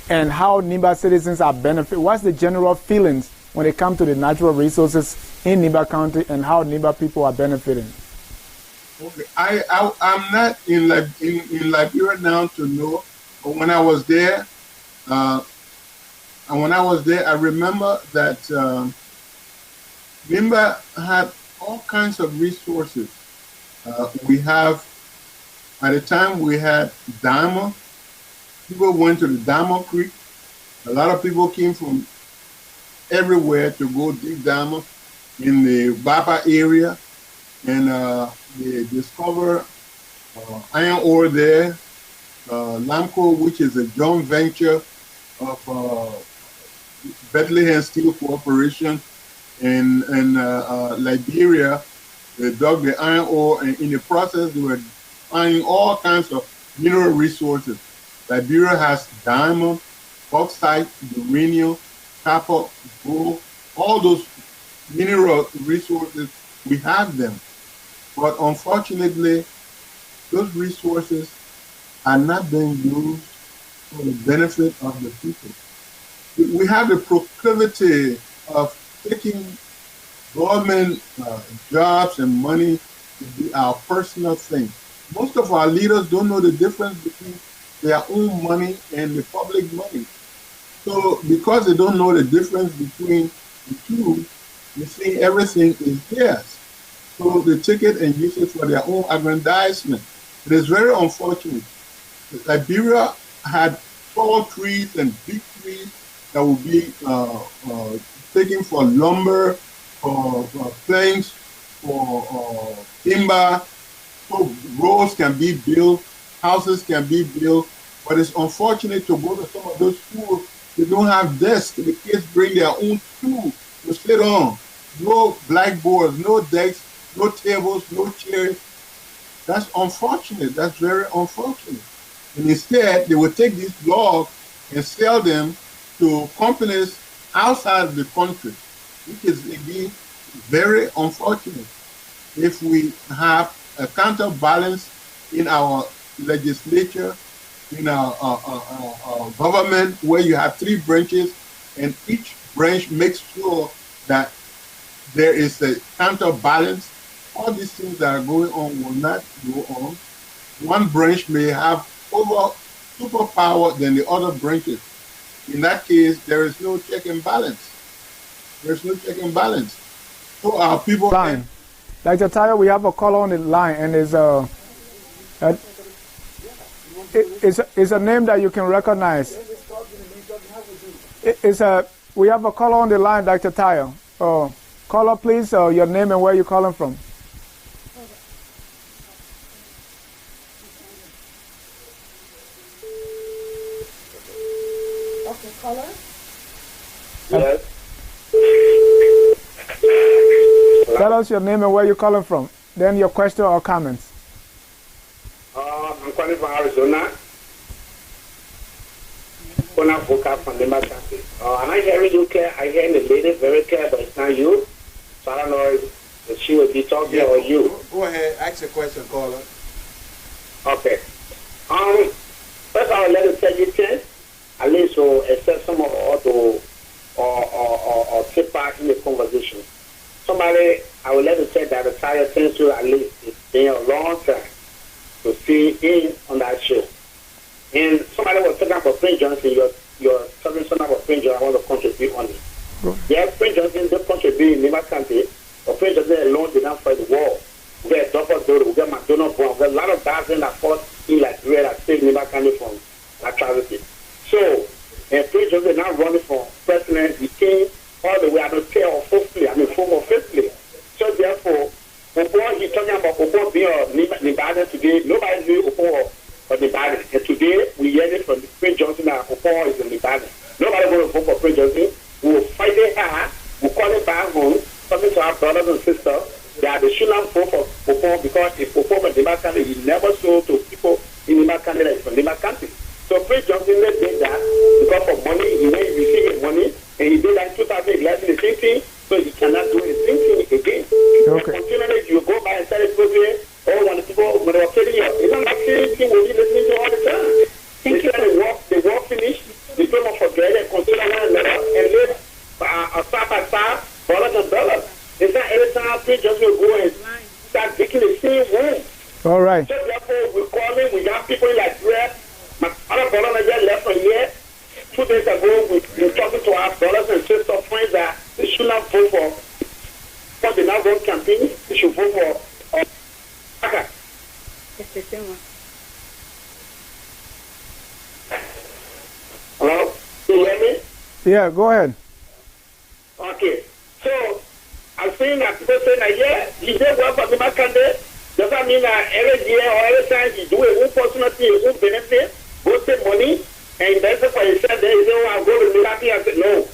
and how Nimba citizens are benefit? What's the general feelings when it comes to the natural resources in Nimba County and how Nimba people are benefiting?
Okay, I'm not in Liberia now to know, but when I was there, I remember that Nimba had all kinds of resources. At the time we had diamond. People went to the Diamond Creek. A lot of people came from everywhere to go dig diamond in the Baba area, and they discovered iron ore there. Lamco, which is a joint venture of Bethlehem Steel Corporation in Liberia, they dug the iron ore, and in the process, they were finding all kinds of mineral resources. Liberia has diamond, bauxite, uranium, copper, gold, all those mineral resources, we have them. But unfortunately, those resources are not being used for the benefit of the people. We have the proclivity of taking government jobs and money to be our personal thing. Most of our leaders don't know the difference between their own money and the public money. So because they don't know the difference between the two, you see everything is theirs. So they take it and use it for their own aggrandizement. It is very unfortunate. Liberia had tall trees and big trees that would be taken for lumber, for planks, for timber, so roads can be built, houses can be built, but it's unfortunate to go to some of those schools, they don't have desks. The kids bring their own stool to sit on. No blackboards, no desks, no tables, no chairs. That's unfortunate. That's very unfortunate. And instead, they will take these logs and sell them to companies outside of the country, which is indeed very unfortunate. If we have a counterbalance in our legislature, in our government, where you have three branches, and each branch makes sure that there is a counterbalance, all these things that are going on will not go on. One branch may have superpower than the other branches. In that case, there is no check and balance. There's no check and balance. So our people...
Line. Dr. Taryor, we have a caller on the line, and it's a name that you can recognize. We have a caller on the line, Dr. Taryor. Caller, please, your name and where you're calling from.
Okay, caller?
Yes.
Tell us your name and where you're calling from. Then your question or comments.
I'm calling from Arizona. From Nimba County. Am I hearing you clear? I hear the lady very clear, but it's not you. So I don't know if she will be talking or you.
Go ahead, ask a question, caller.
Okay. First I will let you tell you things, at least to accept some or take part in the conversation. Somebody, I will let you say that the entire things to at least it's been a long time to see in on that show. And somebody was talking about Prince Johnson, you're talking something about Prince Johnson, I want to contribute on it. Yeah, Prince Johnson did contribute in Nimba County, but Prince Johnson alone did not fight the war. We get Dr.nya, we get McDonald Brown, we get a lot of guys that fought in Liberia that saved Nimba County from atrocity. So, and Prince Johnson now running for president, he came all the way, I don't care, or fifthly. So therefore, before he's talking about Opo being Liberian today, nobody knew Opo or Liberian. And today, we hear it from Prince Johnson that Opo is a Liberian. Nobody going to vote for Prince Johnson. We will fight it hard. We'll call it back home, talking to our brothers and sisters, that they should not vote for Opo, because if Opo was Nimba County, he never sold to people in Nimba County that is from Nimba County. So Prince Johnson did that because of money, he may receive money, and he did that in 2011, the same thing, so he cannot do the same thing again.
Okay.
And continually, you go by and tell people, when the people, when they were killing you, it's not the same thing we'll be listening to all the time. They said the war finished, the people forget and consider one another, and live side by side, dollars and dollars. It's not every time Prince Johnson will go and start digging the same room.
All right.
So therefore, we call him, we have people like Red. My other brother just left from here 2 days ago. We've been talking to our brothers and sisters, friends that they should not vote for the now vote campaign. They should vote for okay.
It's the same one.
Hello? Do you hear me?
Yeah, go ahead.
Okay. So, I'm saying that people say that, yeah, he did well for the candidate. Does that mean that every year or every time he do a own personal thing, a own benefit, go take money, and that's why he said, there is no one go to Milwaukee and say, no.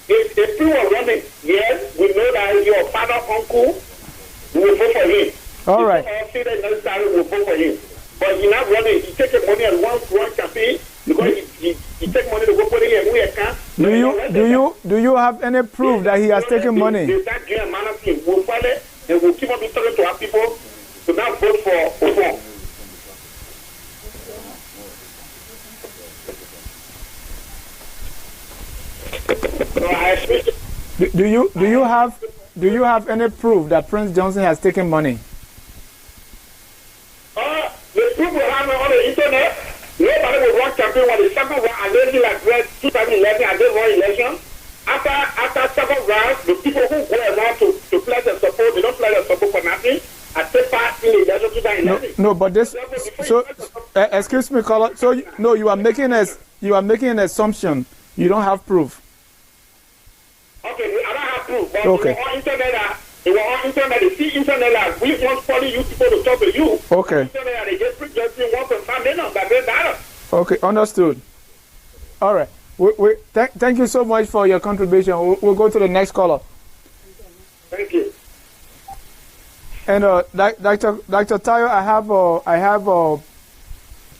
If people are running, yes, we know that your father, uncle, we will vote for him.
All right.
If say that necessary, we will vote for him. But he not running. He take money and one campaign because he take money to go put it in we account.
Do you have any proof that he has taken money?
They start doing a man of thing. We'll follow and we'll keep on talking to our people to not vote for Obon.
Do you have any proof that Prince Johnson has taken money?
The proof we have on the internet. Nobody will run campaign when the second round and then like 2011 and then run election. After second round, the people who go around to pledge their support, they don't pledge their support for nothing. I take part in the election 2011.
No, but this. So, excuse me, caller. So, you are making an assumption. You don't have proof.
Okay, I don't have proof. But
okay.
They were on internet. They see internet. We want follow you people to talk to you.
Okay.
Internet, they just print just $1.5 million by $1.
Okay, understood. All right. Thank you so much for your contribution. We'll go to the next caller.
Thank you.
And Dr. Taryor, I have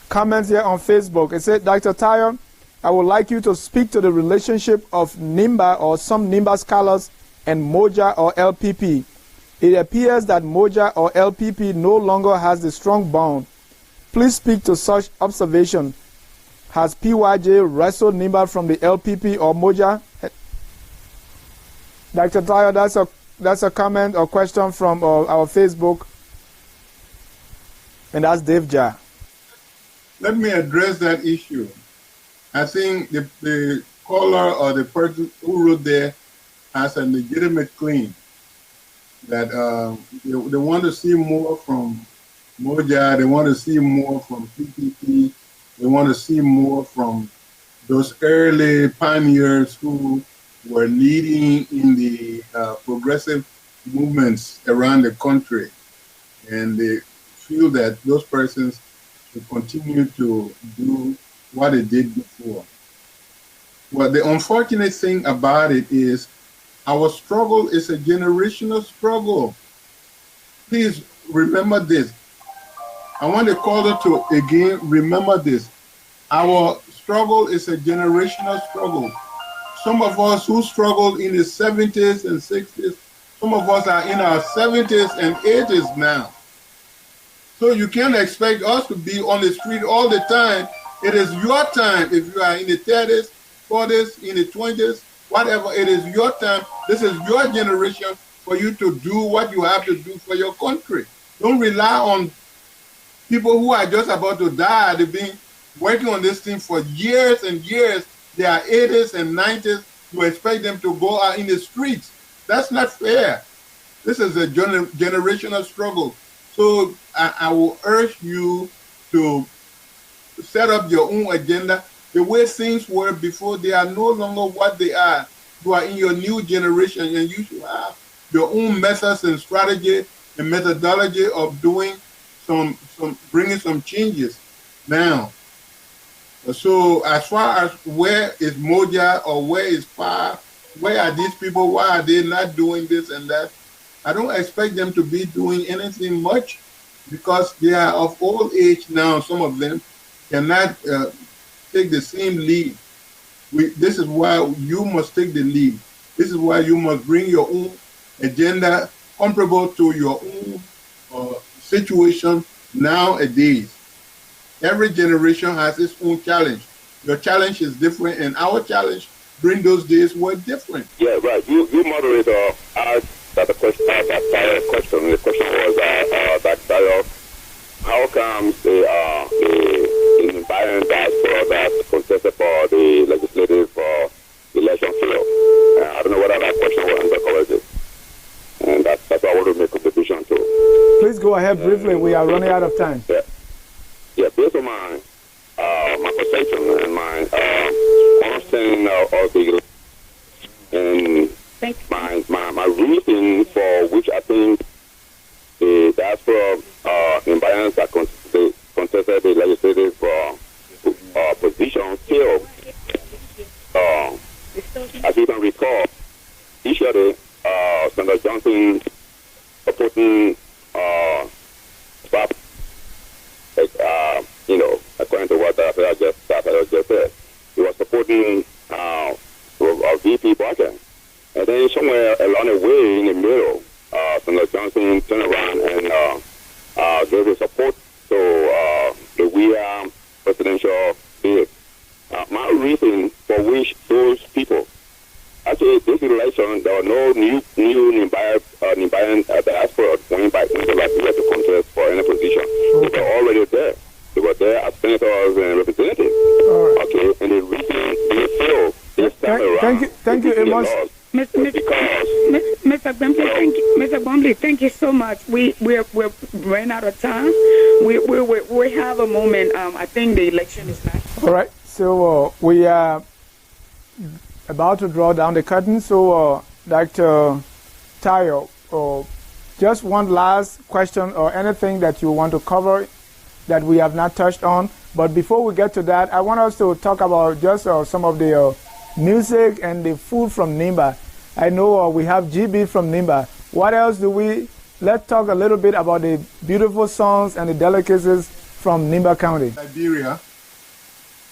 comments here on Facebook. It said, Dr. Taryor, I would like you to speak to the relationship of Nimba or some Nimba scholars and Moja or LPP. It appears that Moja or LPP no longer has the strong bond. Please speak to such observation. Has PYJ wrestled Nimba from the LPP or Moja? Dr. Taryor, that's a comment or question from our Facebook. And that's Dave Ja.
Let me address that issue. I think the caller or the person who wrote there has a legitimate claim that they want to see more from Moja, they want to see more from PPP, they want to see more from those early pioneers who were leading in the progressive movements around the country. And they feel that those persons should continue to do what they did before. Well, the unfortunate thing about it is our struggle is a generational struggle. Please remember this. I want the caller to again remember this. Our struggle is a generational struggle. Some of us who struggled in the 70s and 60s, some of us are in our 70s and 80s now. So you can't expect us to be on the street all the time. It is your time. If you are in the 30s, 40s, in the 20s, whatever, it is your time. This is your generation for you to do what you have to do for your country. Don't rely on people who are just about to die. They've been working on this thing for years and years. They are 80s and 90s. You expect them to go out in the streets. That's not fair. This is a generational struggle. So I will urge you to set up your own agenda. The way things were before, they are no longer what they are. You are in your new generation, and you should have your own methods and strategy and methodology of doing bringing some changes. Now, so as far as where is Moja or where is Pa, where are these people? Why are they not doing this and that? I don't expect them to be doing anything much because they are of old age now. Some of them cannot take the same lead. This is why you must take the lead. This is why you must bring your own agenda comparable to your own situation nowadays. Every generation has its own challenge. Your challenge is different, and our challenge during those days were different.
Yeah, right. You moderator asked that question. The question was that how come the environment that contested for the legislative election failed? I don't know whether that question will answer correctly. And that's what I want to make a contribution to.
Please go ahead briefly. We are running out of time.
Yeah, based on my perception and my understanding of the and my reason for which I think the diaspora environments that contested the legislative position failed. As you can recall, initially Senator Johnson supporting staff, according to what I just said. He was supporting VP project. And then somewhere along the way in the middle, Senator Johnson turned around and gave his support to the WIA presidential bid. My reason for which those people, actually this election, there were no new Nimbayan diaspora going back into Liberia to contest for any position. Okay. They were already there. They were there as senators and representatives. Right. Okay, and the reason they failed this time around.
Thank you, Amos.
Mr. Bumbley, thank you so much. We're running out of time. We have a moment. I think the election is not.
All right. So we are about to draw down the curtain. So Dr. Taryor, just one last question or anything that you want to cover that we have not touched on. But before we get to that, I want us to talk about just some of the music and the food from Nimba. I know we have GB from Nimba. What else do we... Let's talk a little bit about the beautiful songs and the delicacies from Nimba County.
Liberia,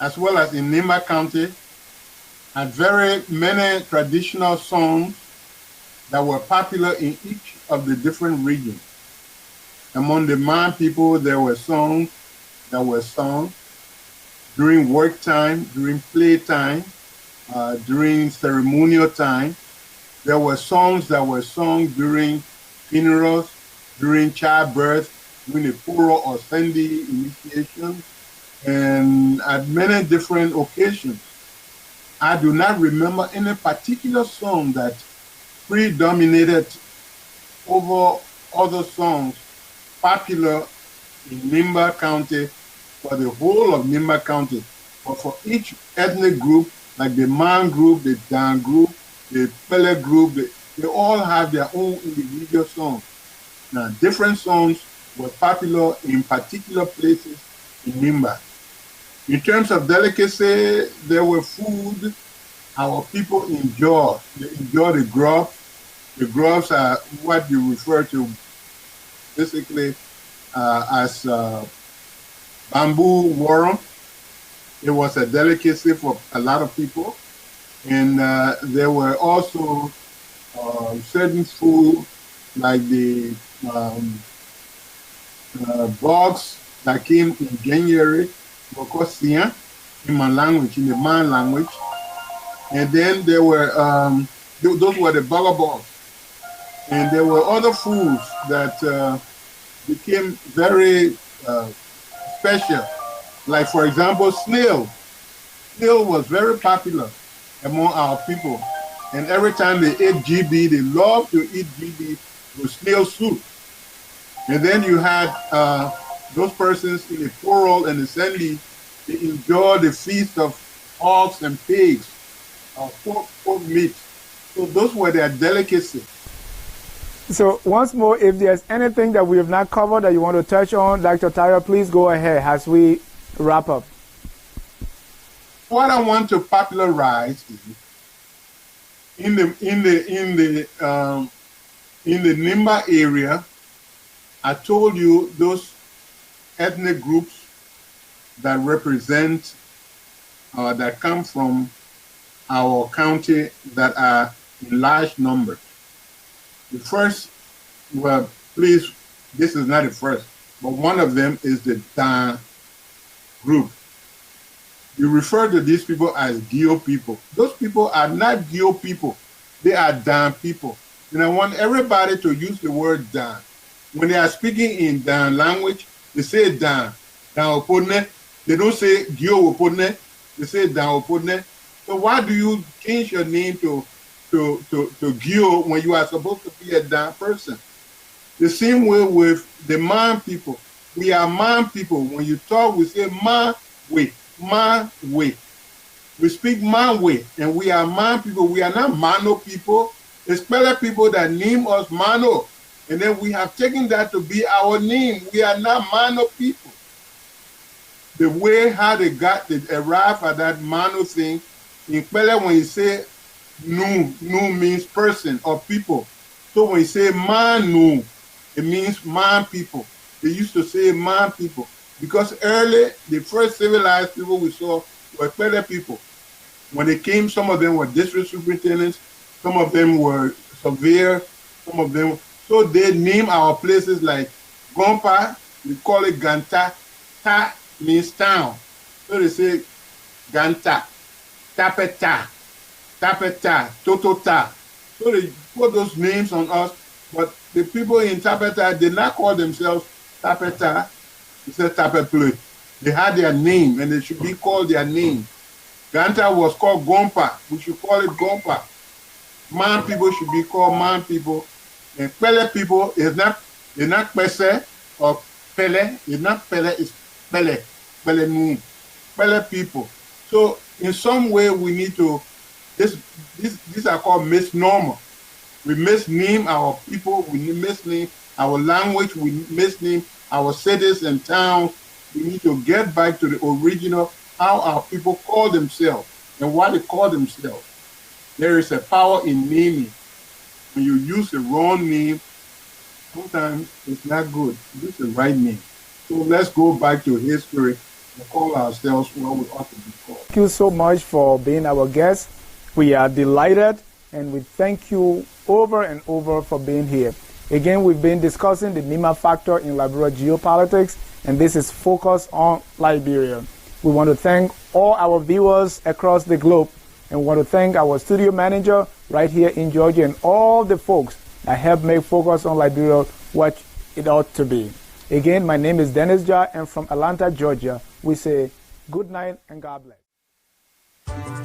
as well as in Nimba County, had very many traditional songs that were popular in each of the different regions. Among the Man people, there were songs that were sung during work time, during play time, during ceremonial time. There were songs that were sung during funerals, during childbirth, during the Puro or Sandy initiation, and at many different occasions. I do not remember any particular song that predominated over other songs popular in Nimba County for the whole of Nimba County, but for each ethnic group, like the Man group, the Dan group, the Pele group, they all have their own individual songs. Now, different songs were popular in particular places in Nimba. In terms of delicacy, there were food our people enjoy. They enjoy the grub. The grubs are what you refer to basically as bamboo worm. It was a delicacy for a lot of people. And there were also certain food like the bugs that came in January, in my language, in the Man language. And then there were, those were the bugger bugs. And there were other foods that became very special. Like, for example, snail. Snail was very popular among our people. And every time they ate GB, they loved to eat GB with snail soup. And then you had those persons in the Puro and the Sandy, they enjoy the feast of hogs and pigs, pork meat. So those were their delicacies.
So once more, if there's anything that we have not covered that you want to touch on, Dr. Taryor, please go ahead as we wrap up.
What I want to popularize is in the Nimba area, I told you those ethnic groups that represent that come from our county that are in large numbers. The first, well, please, this is not the first, but one of them is the Dan group. You refer to these people as Geo people. Those people are not Geo people. They are Dan people. And I want everybody to use the word Dan. When they are speaking in Dan language, they say Dan. Dan Opodne. They don't say Geo Opodne. They say Dan Opodne. So why do you change your name to Geo when you are supposed to be a Dan person? The same way with the Man people. We are Man people. When you talk, we say Man way. Man way. We speak Man way, and we are Man people. We are not Mano people. It's Pele people that name us Mano, and then we have taken that to be our name. We are not Mano people. The way how they arrived at that Mano thing, in Pele when you say Nu means person or people. So when you say Manu, It means man people. They used to say man people because early, the first civilized people we saw were Pele people. When they came, some of them were district superintendents, some of them were surveyors, some of them. So they name our places like Gompa, we call it Ganta. Ta means town. So they say Ganta, Tapeta, Tapeta, Totota. So they put those names on us, but the people in Tapeta did not call themselves Tapeta, they said Tapeple. They had their name and they should be called their name. Ganta was called Gompa. We should call it Gompa. Man people should be called man people. And Pele people is not Pese or Pele. It's not Pele, it's Pele. Pele moon. Pele people. So in some way we need to, these are called misnomer. We misname our people, we misname our language, we misname our cities and towns. We need to get back to the original, how our people call themselves and what they call themselves. There is a power in naming. When you use the wrong name, sometimes it's not good. Use the right name. So let's go back to history and call ourselves what we ought to be called.
Thank you so much for being our guest. We are delighted and we thank you over and over for being here. Again, we've been discussing the Nimba factor in Liberia geopolitics, and this is focused on Liberia. We want to thank all our viewers across the globe, and we want to thank our studio manager right here in Georgia and all the folks that help make Focus on Liberia what it ought to be. Again, my name is Dennis Jar, and from Atlanta, Georgia, we say good night and God bless.